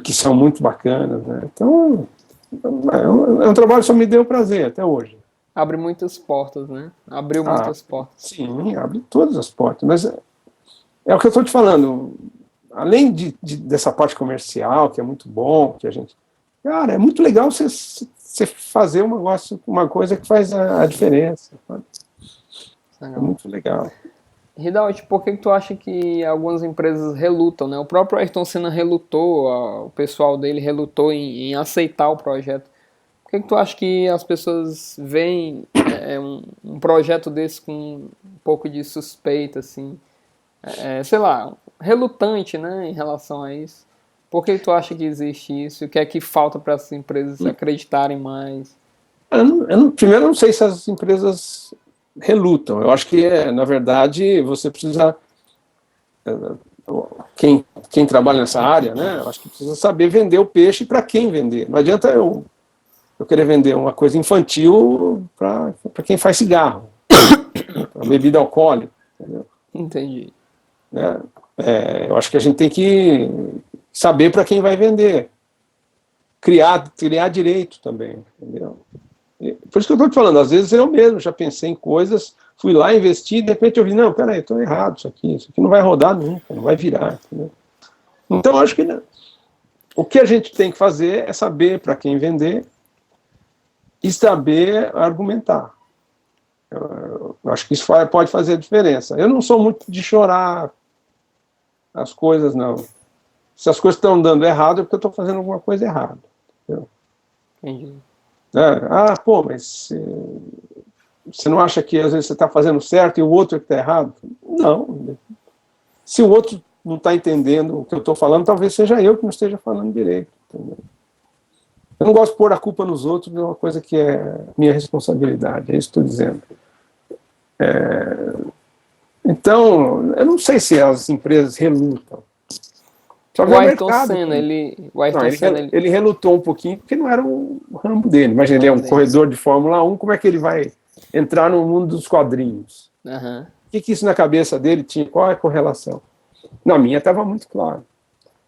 Speaker 2: que são muito bacanas, né? Então, é um trabalho que só me deu prazer até hoje.
Speaker 1: Abre muitas portas, né? Abriu
Speaker 2: Ah,
Speaker 1: muitas portas.
Speaker 2: sim, abre todas as portas, mas é o que eu estou te falando, além dessa parte comercial, que é muito bom, que a gente... Cara, é muito legal você fazer um negócio, uma coisa que faz a diferença. Sabe? É muito legal.
Speaker 1: Ridalt, por que tu acha que algumas empresas relutam, né? O próprio Ayrton Senna relutou, o pessoal dele relutou em aceitar o projeto. Por que tu acha que as pessoas veem um projeto desse com um pouco de suspeita, assim? Sei lá, relutante, né, em relação a isso? Por que tu acha que existe isso? O que é que falta para as empresas acreditarem mais?
Speaker 2: Primeiro, eu não sei se as empresas relutam. Eu acho que, na verdade, você precisa... Quem trabalha nessa área, né, eu acho que precisa saber vender o peixe para quem vender. Não adianta eu querer vender uma coisa infantil para quem faz cigarro, para bebida alcoólica. Entendeu?
Speaker 1: Entendi.
Speaker 2: Né? Eu acho que a gente tem que saber para quem vai vender. Criar direito também. Entendeu? Por isso que eu estou te falando, às vezes eu mesmo já pensei em coisas, fui lá investir, de repente eu vi, não, peraí, estou errado isso aqui não vai rodar nunca, não vai virar. Entendeu? Então, eu acho que o que a gente tem que fazer é saber para quem vender e saber argumentar. Eu acho que isso pode fazer a diferença. Eu não sou muito de chorar as coisas, não. Se as coisas estão dando errado, é porque eu estou fazendo alguma coisa errada. Entendeu?
Speaker 1: Entendi.
Speaker 2: Pô, mas você não acha que às vezes você está fazendo certo e o outro é que está errado? Não. Se o outro não está entendendo o que eu estou falando, talvez seja eu que não esteja falando direito. Entendeu? Eu não gosto de pôr a culpa nos outros, é uma coisa que é minha responsabilidade, é isso que estou dizendo. Então, eu não sei se as empresas relutam. Só
Speaker 1: O
Speaker 2: ver o
Speaker 1: Ayrton
Speaker 2: mercado.
Speaker 1: Senna,
Speaker 2: Ele relutou um pouquinho porque não era o ramo dele. Imagina, ele é um corredor de Fórmula 1, como é que ele vai entrar no mundo dos quadrinhos?
Speaker 1: Uhum.
Speaker 2: O que isso na cabeça dele tinha? Qual é a correlação? Na minha estava muito claro.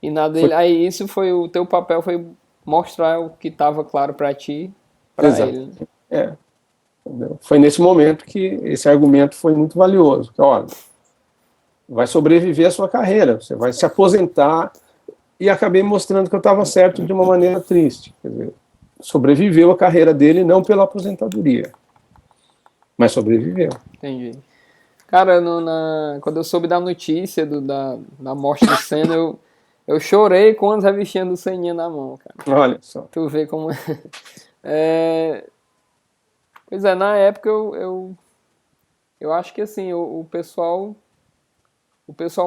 Speaker 1: E na dele, aí isso foi o teu papel, foi mostrar o que estava claro para ti, para ele.
Speaker 2: Foi nesse momento que esse argumento foi muito valioso. Que, olha, vai sobreviver a sua carreira, você vai se aposentar, e acabei mostrando que eu estava certo de uma maneira triste. Quer dizer, sobreviveu a carreira dele não pela aposentadoria, mas sobreviveu.
Speaker 1: Entendi. Cara, quando eu soube da notícia da morte do Senna, eu chorei com as revistinhas do Seninha na mão, cara.
Speaker 2: Olha só.
Speaker 1: Tu vê como Pois é, na época eu acho que assim, o pessoal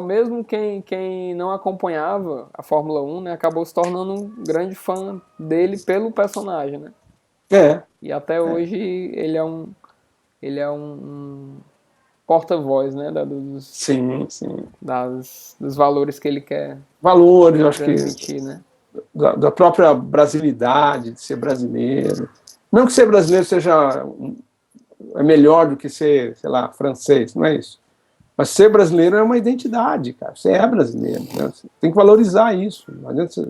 Speaker 1: mesmo quem não acompanhava a Fórmula 1, né, acabou se tornando um grande fã dele pelo personagem, né? E até hoje ele é um porta-voz, né,
Speaker 2: sim.
Speaker 1: dos valores que ele quer
Speaker 2: Valores, eu acho
Speaker 1: transmitir, né?
Speaker 2: Da própria brasilidade, de ser brasileiro. Não que ser brasileiro seja é melhor do que ser, sei lá, francês, não é isso. Mas ser brasileiro é uma identidade, cara. Você é brasileiro, né? Você tem que valorizar isso. Não adianta você...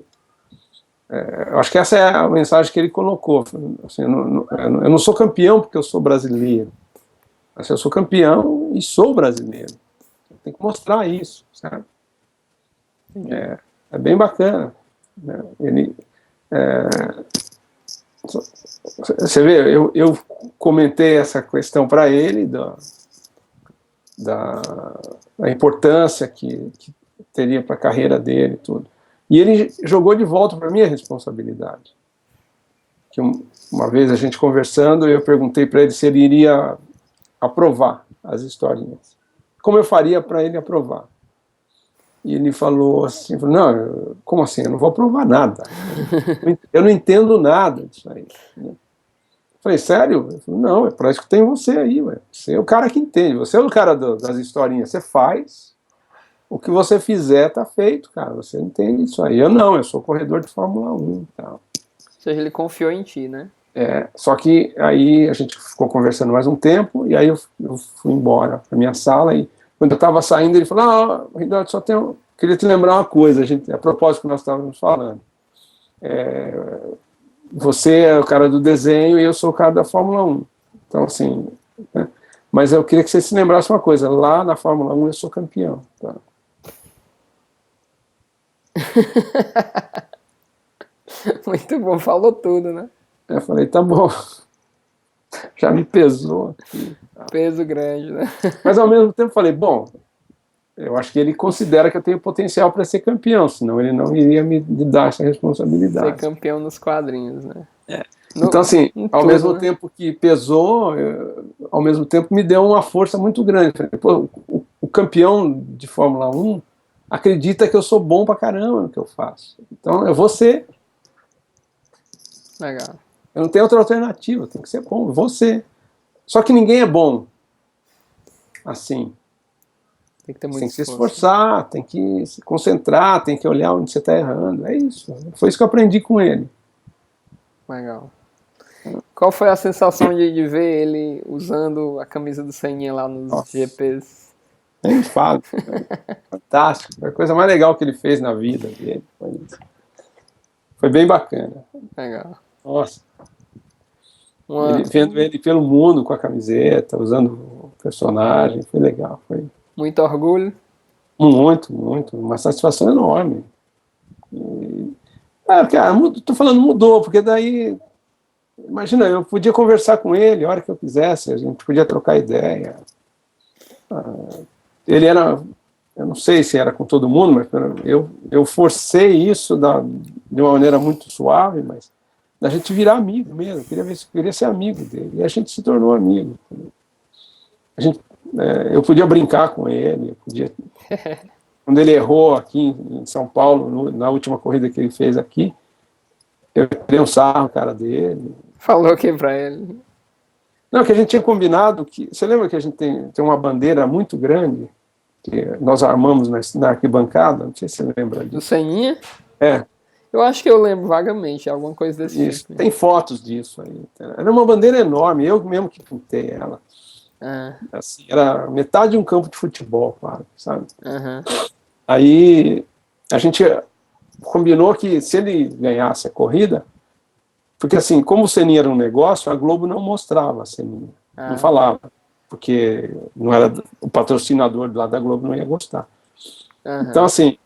Speaker 2: Eu acho que essa é a mensagem que ele colocou. Assim, eu não sou campeão porque eu sou brasileiro. Mas eu sou campeão e sou brasileiro. Tem que mostrar isso, sabe? É bem bacana. Né? Você vê, eu comentei essa questão para ele da importância que teria para a carreira dele e tudo. E ele jogou de volta para mim a responsabilidade. Que uma vez a gente conversando, eu perguntei para ele se ele iria aprovar as historinhas. Como eu faria para ele aprovar? E ele falou assim, não, como assim? Eu não vou aprovar nada. Eu não entendo nada disso aí. Eu falei, sério? Ele falou, não, é para isso que tem você aí. Ué. Você é o cara que entende, você é o cara das historinhas. Você faz, o que você fizer tá feito, cara. Você entende isso aí. Eu não, eu sou corredor de Fórmula 1. Tal.
Speaker 1: Ou seja, ele confiou em ti, né?
Speaker 2: Só que aí a gente ficou conversando mais um tempo, e aí eu fui embora para minha sala, e quando eu estava saindo, ele falou, Rinaldo, queria te lembrar uma coisa, a propósito que nós estávamos falando. Você é o cara do desenho e eu sou o cara da Fórmula 1. Então, assim, né? Mas eu queria que você se lembrasse uma coisa, lá na Fórmula 1 eu sou campeão. Tá?
Speaker 1: Muito bom, falou tudo, né?
Speaker 2: Eu falei, tá bom, já me pesou aqui.
Speaker 1: Peso grande, né?
Speaker 2: Mas ao mesmo tempo falei, bom, eu acho que ele considera que eu tenho potencial para ser campeão, senão ele não iria me dar essa responsabilidade.
Speaker 1: Ser campeão nos quadrinhos, né?
Speaker 2: Então, assim, ao
Speaker 1: tudo,
Speaker 2: mesmo
Speaker 1: né?
Speaker 2: tempo que pesou, ao mesmo tempo me deu uma força muito grande. Pô, o campeão de Fórmula 1 acredita que eu sou bom pra caramba no que eu faço. Então, eu vou ser.
Speaker 1: Legal.
Speaker 2: Eu não tenho outra alternativa, tem que ser bom, eu vou ser. Só que ninguém é bom assim.
Speaker 1: Tem que ter muito
Speaker 2: Tem que se
Speaker 1: esforço.
Speaker 2: esforçar, tem que se concentrar, tem que olhar onde você está errando. É isso. Foi isso que eu aprendi com ele.
Speaker 1: Legal. Qual foi a sensação de ver ele usando a camisa do Seninha lá nos
Speaker 2: Nossa.
Speaker 1: GPs?
Speaker 2: Nem falo. Fantástico. Foi a coisa mais legal que ele fez na vida dele. Foi bem bacana.
Speaker 1: Legal.
Speaker 2: Nossa. Vendo ele pelo mundo com a camiseta, usando o personagem, foi legal. Foi
Speaker 1: muito orgulho?
Speaker 2: Muito, muito. Uma satisfação enorme. Cara, tô falando mudou, porque daí, imagina, eu podia conversar com ele a hora que eu quisesse, a gente podia trocar ideia. Ele era, eu não sei se era com todo mundo, mas eu forcei isso de uma maneira muito suave, mas da gente virar amigo mesmo, queria ser amigo dele, e a gente se tornou amigo. Eu podia brincar com ele, quando ele errou aqui em São Paulo, na última corrida que ele fez aqui, eu tirei um sarro, cara dele.
Speaker 1: Falou o que pra ele?
Speaker 2: Não, que a gente tinha combinado que... Você lembra que a gente tem uma bandeira muito grande que nós armamos na arquibancada? Não sei se você lembra disso.
Speaker 1: Do Seninha?
Speaker 2: É.
Speaker 1: Eu acho que eu lembro vagamente, alguma coisa desse
Speaker 2: Isso.
Speaker 1: tipo.
Speaker 2: Tem fotos disso aí. Era uma bandeira enorme, eu mesmo que pintei ela. Assim, era metade de um campo de futebol, claro, sabe? Aí a gente combinou que se ele ganhasse a corrida, porque assim, como o Seninha era um negócio, a Globo não mostrava a Seninha, não falava, porque não era o patrocinador lá da Globo, não ia gostar. Então assim,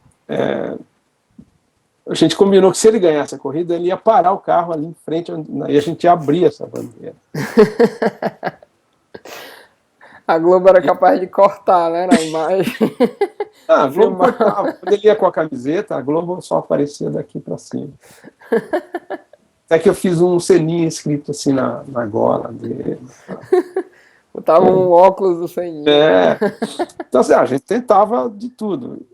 Speaker 2: a gente combinou que se ele ganhasse a corrida, ele ia parar o carro ali em frente, e a gente ia abrir essa bandeira.
Speaker 1: A Globo era capaz de cortar, né, na imagem.
Speaker 2: A Globo cortava. Quando ele ia com a camiseta, a Globo só aparecia daqui para cima. Até que eu fiz um selinho escrito assim na gola dele.
Speaker 1: Botava um óculos do Seninha.
Speaker 2: Então assim, a gente tentava de tudo.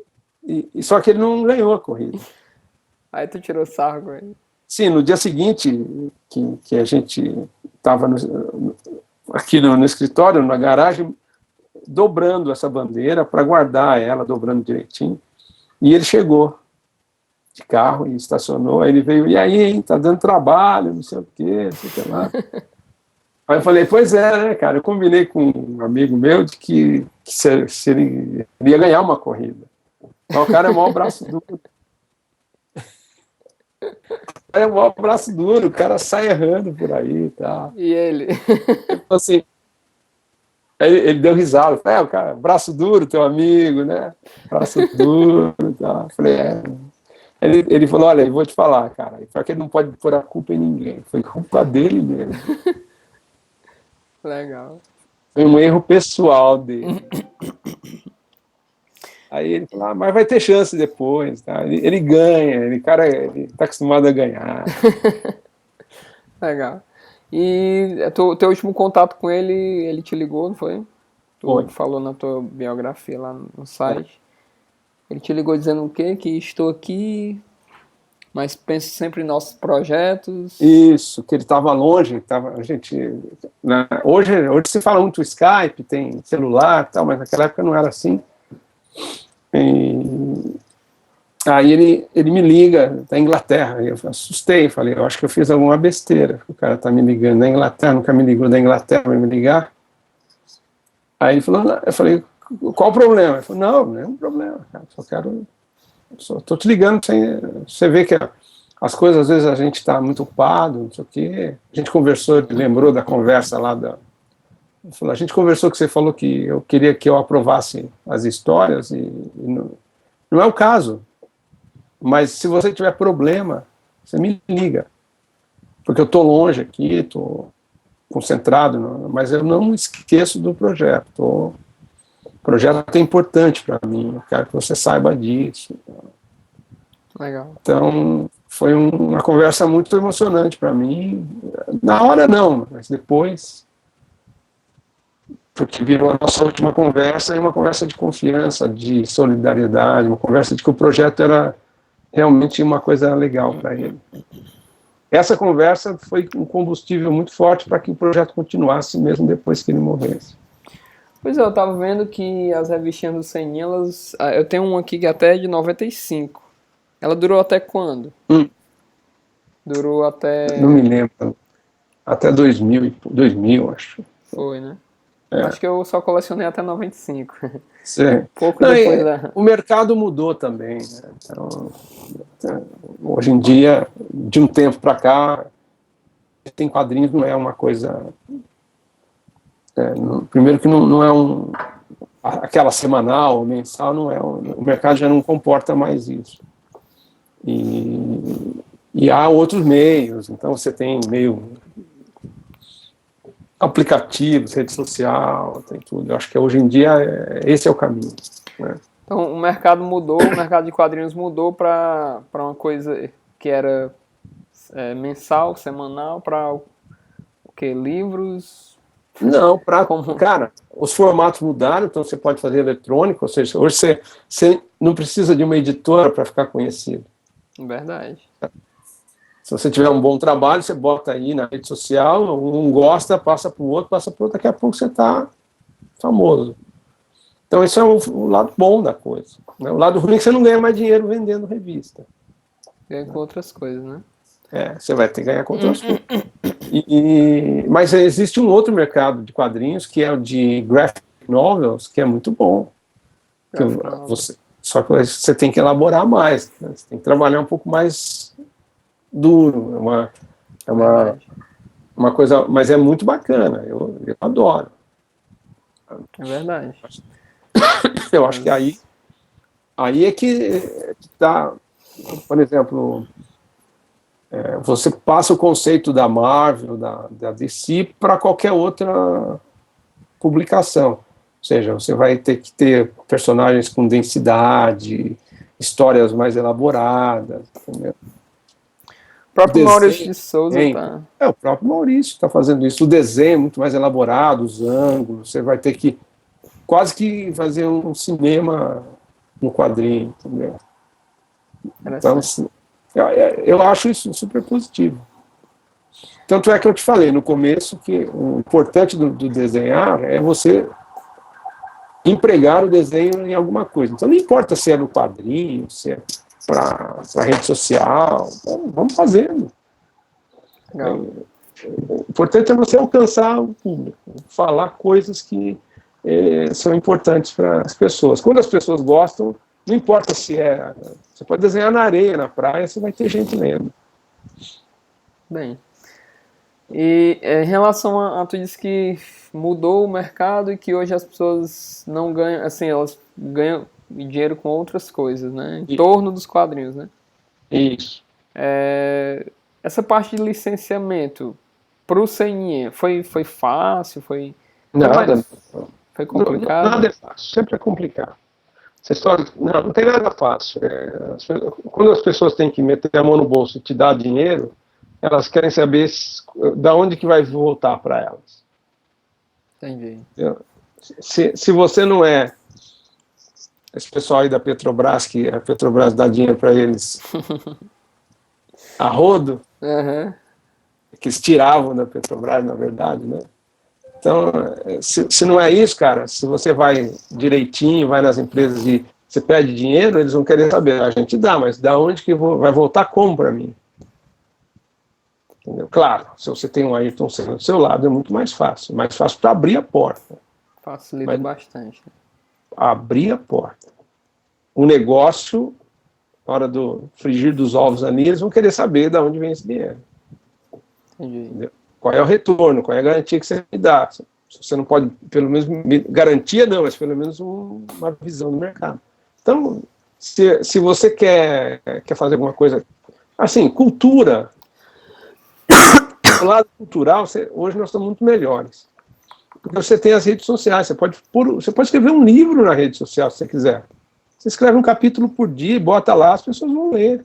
Speaker 2: Só que ele não ganhou a corrida.
Speaker 1: Aí tu tirou sarro com ele.
Speaker 2: Sim, no dia seguinte, que a gente estava aqui no escritório, na garagem, dobrando essa bandeira para guardar ela, dobrando direitinho. E ele chegou de carro e estacionou. Aí ele veio, e aí, hein, tá dando trabalho, não sei o quê, não sei o que lá. Aí eu falei, pois é, né, cara? Eu combinei com um amigo meu de que se ele ia ganhar uma corrida. Mas o cara é o maior braço duro. É o maior braço duro, o cara sai errando por aí e tal.
Speaker 1: E ele?
Speaker 2: Então, assim, ele deu risada. Falei, o cara, braço duro, teu amigo, né? Braço duro e tal. Falei, é. Ele falou, olha, eu vou te falar, cara, só que ele não pode pôr a culpa em ninguém. Foi culpa dele mesmo.
Speaker 1: Legal.
Speaker 2: Foi um erro pessoal dele. Aí ele falou, mas vai ter chance depois. Tá? Ele ganha, ele tá acostumado a ganhar.
Speaker 1: Legal. E teu último contato com ele, ele te ligou, não foi? Tu
Speaker 2: Foi.
Speaker 1: falou na tua biografia lá no site. Ele te ligou dizendo o quê? Que estou aqui, mas penso sempre em nossos projetos.
Speaker 2: Isso, que ele estava longe, a gente, né, hoje se fala muito Skype, tem celular e tal, mas naquela época não era assim. E aí ele me liga da Inglaterra, eu assustei, falei, eu acho que eu fiz alguma besteira, o cara tá me ligando da Inglaterra, nunca me ligou da Inglaterra, vai me ligar. Aí ele falou, não, eu falei, qual o problema? Ele falou, não, nenhum problema, cara, só tô te ligando pra você ver que as coisas, às vezes a gente está muito ocupado, não sei o quê. A gente conversou, ele lembrou da conversa lá a gente conversou que você falou que eu queria que eu aprovasse as histórias e não é o caso. Mas se você tiver problema, você me liga. Porque eu estou longe aqui, estou concentrado, mas eu não esqueço do projeto. O projeto é importante para mim, eu quero que você saiba disso.
Speaker 1: Legal.
Speaker 2: Então, foi uma conversa muito emocionante para mim. Na hora não, mas depois, porque virou a nossa última conversa, e uma conversa de confiança, de solidariedade, uma conversa de que o projeto era realmente uma coisa legal para ele. Essa conversa foi um combustível muito forte para que o projeto continuasse mesmo depois que ele morresse.
Speaker 1: Pois é, eu tava vendo que as revistinhas do Seninha, eu tenho uma aqui que até é de 95. Ela durou até quando? Durou até...
Speaker 2: Não me lembro. Até 2000, acho.
Speaker 1: Foi, né?
Speaker 2: É.
Speaker 1: Acho que eu só colecionei até 95.
Speaker 2: Sim.
Speaker 1: Pouco depois da...
Speaker 2: O mercado mudou também, né? Então, hoje em dia, de um tempo para cá, tem quadrinhos, não é uma coisa... primeiro que não é aquela semanal, mensal, não é, o mercado já não comporta mais isso. E há outros meios, então você tem meio aplicativos, rede social, tem tudo. Eu acho que hoje em dia esse é o caminho. Né?
Speaker 1: Então o mercado mudou, o mercado de quadrinhos mudou para uma coisa que era mensal, semanal, para o que? Livros?
Speaker 2: Não, cara, os formatos mudaram, então você pode fazer eletrônico, ou seja, hoje você não precisa de uma editora para ficar conhecido.
Speaker 1: Verdade.
Speaker 2: Se você tiver um bom trabalho, você bota aí na rede social, um gosta, passa para o outro, daqui a pouco você está famoso. Então esse é o lado bom da coisa. Né? O lado ruim é que você não ganha mais dinheiro vendendo revista.
Speaker 1: Ganha com outras coisas, né?
Speaker 2: Você vai ter que ganhar com outras coisas. Mas existe um outro mercado de quadrinhos, que é o de graphic novels, que é muito bom. Só que você tem que elaborar mais, né? Você tem que trabalhar um pouco mais duro. É uma coisa, mas é muito bacana. Eu adoro.
Speaker 1: É verdade.
Speaker 2: Eu acho que aí é que está, por exemplo, você passa o conceito da Marvel, da DC, para qualquer outra publicação. Ou seja, você vai ter que ter personagens com densidade, histórias mais elaboradas. Entendeu?
Speaker 1: O próprio Maurício de Souza tá...
Speaker 2: o próprio Maurício está fazendo isso. O desenho é muito mais elaborado, os ângulos, você vai ter que quase que fazer um cinema no quadrinho, entendeu? Então, eu acho isso super positivo. Tanto é que eu te falei no começo que o importante do desenhar é você empregar o desenho em alguma coisa. Então, não importa se é no quadrinho, se é para rede social, então, vamos fazendo.
Speaker 1: Legal.
Speaker 2: O importante é você alcançar o público, falar coisas que são importantes para as pessoas. Quando as pessoas gostam, não importa se é... Você pode desenhar na areia, na praia, você vai ter gente lendo.
Speaker 1: Bem, e em relação tu disse que mudou o mercado e que hoje as pessoas não ganham, assim, elas ganham dinheiro com outras coisas, né? Em torno dos quadrinhos, né?
Speaker 2: Isso.
Speaker 1: Essa parte de licenciamento para o CNE foi fácil? Foi
Speaker 2: Nada.
Speaker 1: foi complicado?
Speaker 2: Nada é fácil, sempre é complicado. Não tem nada fácil. Quando as pessoas têm que meter a mão no bolso e te dar dinheiro, elas querem saber da onde que vai voltar para elas.
Speaker 1: Entendi.
Speaker 2: Se você não é esse pessoal aí da Petrobras, que a Petrobras dá dinheiro para eles a rodo, que eles tiravam da Petrobras, na verdade, né? Então, se não é isso, cara, se você vai direitinho, vai nas empresas e você pede dinheiro, eles vão querer saber. A gente dá, mas da onde que vai voltar como para mim? Entendeu? Claro, se você tem um Ayrton Senna do seu lado, é muito mais fácil para abrir a porta.
Speaker 1: Facilita bastante. Né?
Speaker 2: Abrir a porta. O negócio, na hora do frigir dos ovos ali, eles vão querer saber de onde vem esse dinheiro.
Speaker 1: Entendi.
Speaker 2: Entendeu? Qual é o retorno, qual é a garantia que você me dá. Você não pode, pelo menos, garantia não, mas pelo menos uma visão do mercado. Então, se você quer fazer alguma coisa, assim, cultura, do lado cultural, hoje nós estamos muito melhores. Porque você tem as redes sociais, você pode escrever um livro na rede social, se você quiser. Você escreve um capítulo por dia, bota lá, as pessoas vão ler.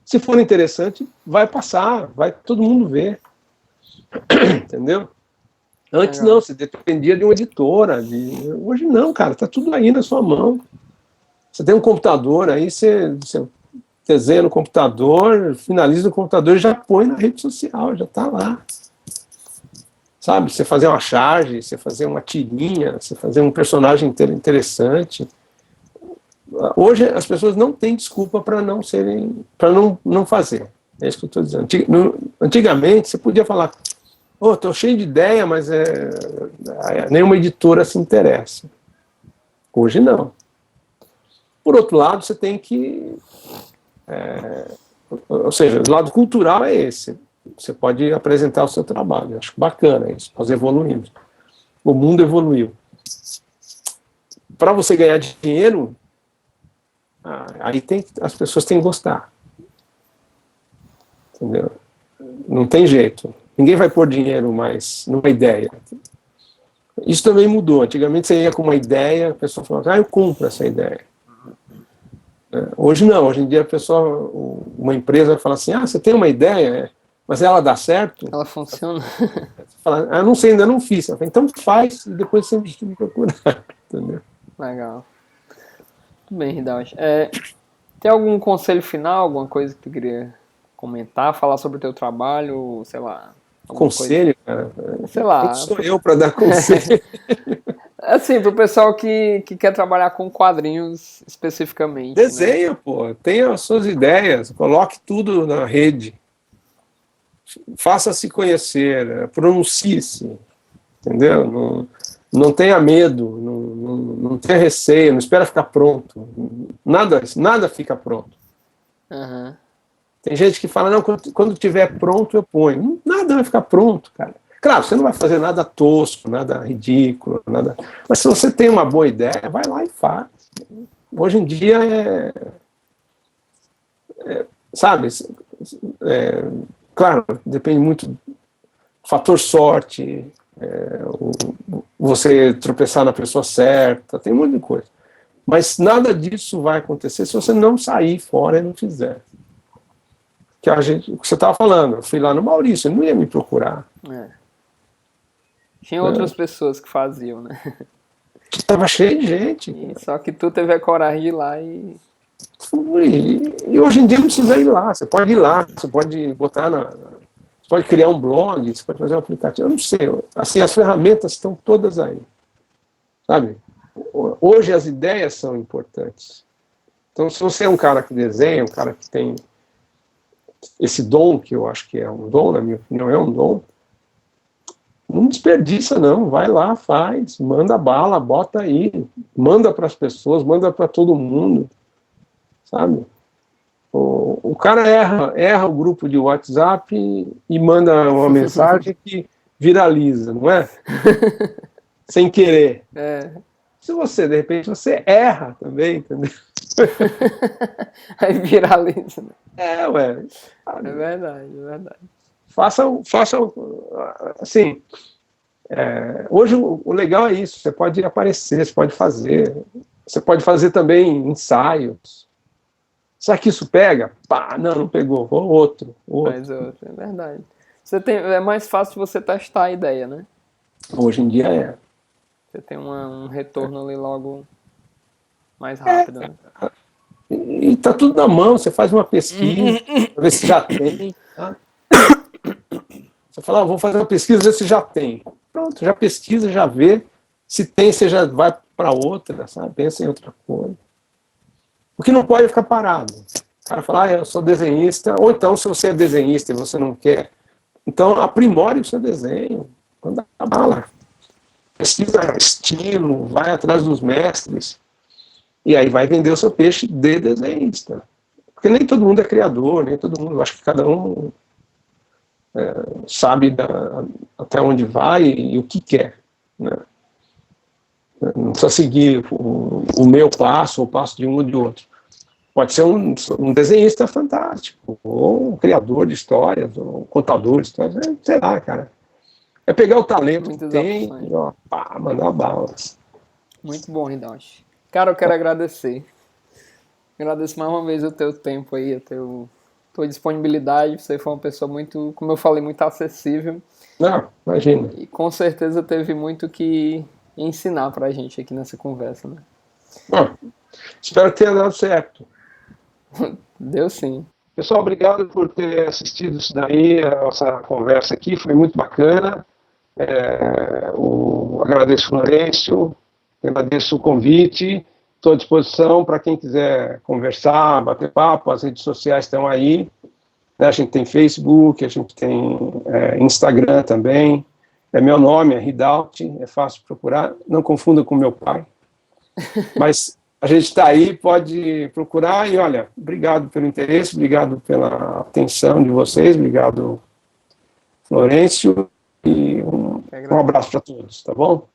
Speaker 2: Se for interessante, vai passar, vai todo mundo ver. Entendeu? Antes não, você dependia de uma editora. Hoje não, cara, tá tudo aí na sua mão. Você tem um computador aí, você desenha no computador, finaliza no computador e já põe na rede social, já tá lá. Sabe? Você fazer uma charge, você fazer uma tirinha, você fazer um personagem interessante. Hoje as pessoas não têm desculpa para não serem, para não fazer. É isso que eu estou dizendo. Antigamente você podia falar, estou cheio de ideia, mas nenhuma editora se interessa. Hoje não. Por outro lado, você tem que... ou seja, o lado cultural é esse. Você pode apresentar o seu trabalho. Eu acho bacana isso. Nós evoluímos. O mundo evoluiu. Para você ganhar dinheiro, aí as pessoas têm que gostar. Entendeu? Não tem jeito. Ninguém vai pôr dinheiro mais numa ideia. Isso também mudou. Antigamente você ia com uma ideia, a pessoa falava, eu compro essa ideia. Hoje não. Hoje em dia uma empresa fala assim, você tem uma ideia, mas ela dá certo?
Speaker 1: Ela funciona?
Speaker 2: Fala, não sei, ainda não fiz. Fala, então faz e depois você me procurar. Entendeu?
Speaker 1: Legal. Muito bem, Ridaldi. Tem algum conselho final, alguma coisa que tu queria comentar, falar sobre o teu trabalho, sei lá?
Speaker 2: Conselho, cara?
Speaker 1: Sei lá.
Speaker 2: Quem sou eu para dar conselho?
Speaker 1: Assim, pro pessoal que quer trabalhar com quadrinhos especificamente.
Speaker 2: Desenha,
Speaker 1: né?
Speaker 2: pô. Tenha as suas ideias, coloque tudo na rede. Faça-se conhecer, pronuncie-se, entendeu? Não tenha medo, não tenha receio, não espera ficar pronto. Nada fica pronto.
Speaker 1: Uhum.
Speaker 2: Tem gente que fala, não, quando tiver pronto eu ponho. Nada vai ficar pronto, cara. Claro, você não vai fazer nada tosco, nada ridículo, nada. Mas se você tem uma boa ideia, vai lá e faz. Hoje em dia sabe, claro, depende muito do fator sorte, você tropeçar na pessoa certa, tem um monte de coisa. Mas nada disso vai acontecer se você não sair fora e não fizer. O que você estava falando, eu fui lá no Maurício, ele não ia me procurar.
Speaker 1: Tinha outras pessoas que faziam, né?
Speaker 2: Estava cheio de gente.
Speaker 1: Só que tu teve a coragem de ir lá e
Speaker 2: hoje em dia não precisa ir lá, você pode ir lá, você pode botar você pode criar um blog, você pode fazer um aplicativo, eu não sei, assim, as ferramentas estão todas aí, sabe? Hoje as ideias são importantes. Então, se você é um cara que desenha, um cara que tem esse dom, que eu acho que é um dom, na minha opinião, é um dom, não desperdiça não, vai lá, faz, manda bala, bota aí, manda para as pessoas, manda para todo mundo, sabe? O cara erra o grupo de WhatsApp e manda uma mensagem que viraliza, não é? Sem querer. Se você, de repente, você erra também, entendeu?
Speaker 1: Aí viraliza, né?
Speaker 2: Ué.
Speaker 1: É verdade, é verdade.
Speaker 2: Faça assim, hoje o legal é isso, você pode aparecer, você pode fazer também ensaios. Será que isso pega? Pá, não pegou, vou outro.
Speaker 1: Mas outro, é verdade. É mais fácil você testar a ideia, né?
Speaker 2: Hoje em dia é.
Speaker 1: Você tem um retorno ali logo mais rápido, né?
Speaker 2: E tá tudo na mão, você faz uma pesquisa, pra ver se já tem. Tá? Você fala, vou fazer uma pesquisa, ver se já tem. Pronto, já pesquisa, já vê. Se tem, você já vai para outra, sabe? Pensa em outra coisa. O que não pode é ficar parado. O cara fala, eu sou desenhista, ou então, se você é desenhista e você não quer, então aprimore o seu desenho, manda bala. Pesquisa estilo, vai atrás dos mestres, e aí vai vender o seu peixe de desenhista. Porque nem todo mundo é criador, nem todo mundo, acho que cada um sabe até onde vai e o que quer. Né? Não precisa seguir o meu passo, ou o passo de um ou de outro. Pode ser um desenhista fantástico, ou um criador de histórias, ou um contador de histórias, sei lá, cara. É pegar o talento
Speaker 1: Muitas
Speaker 2: que tem
Speaker 1: opções.
Speaker 2: e pá, mandar balas.
Speaker 1: Muito bom, Hidashi. Cara, eu quero agradecer. Agradeço mais uma vez o teu tempo aí, tua disponibilidade. Você foi uma pessoa muito, como eu falei, muito acessível.
Speaker 2: Não, imagina.
Speaker 1: E com certeza teve muito que ensinar pra gente aqui nessa conversa, né?
Speaker 2: Bom, espero que tenha dado certo.
Speaker 1: Deu sim.
Speaker 2: Pessoal, obrigado por ter assistido isso daí, a nossa conversa aqui, foi muito bacana. Agradeço o Florencio, agradeço o convite, estou à disposição para quem quiser conversar, bater papo, as redes sociais estão aí, né? A gente tem Facebook, a gente tem Instagram também, meu nome é Ridaut, é fácil procurar, não confunda com meu pai, mas a gente está aí, pode procurar, e olha, obrigado pelo interesse, obrigado pela atenção de vocês, obrigado, Florencio, e um abraço para todos, tá bom?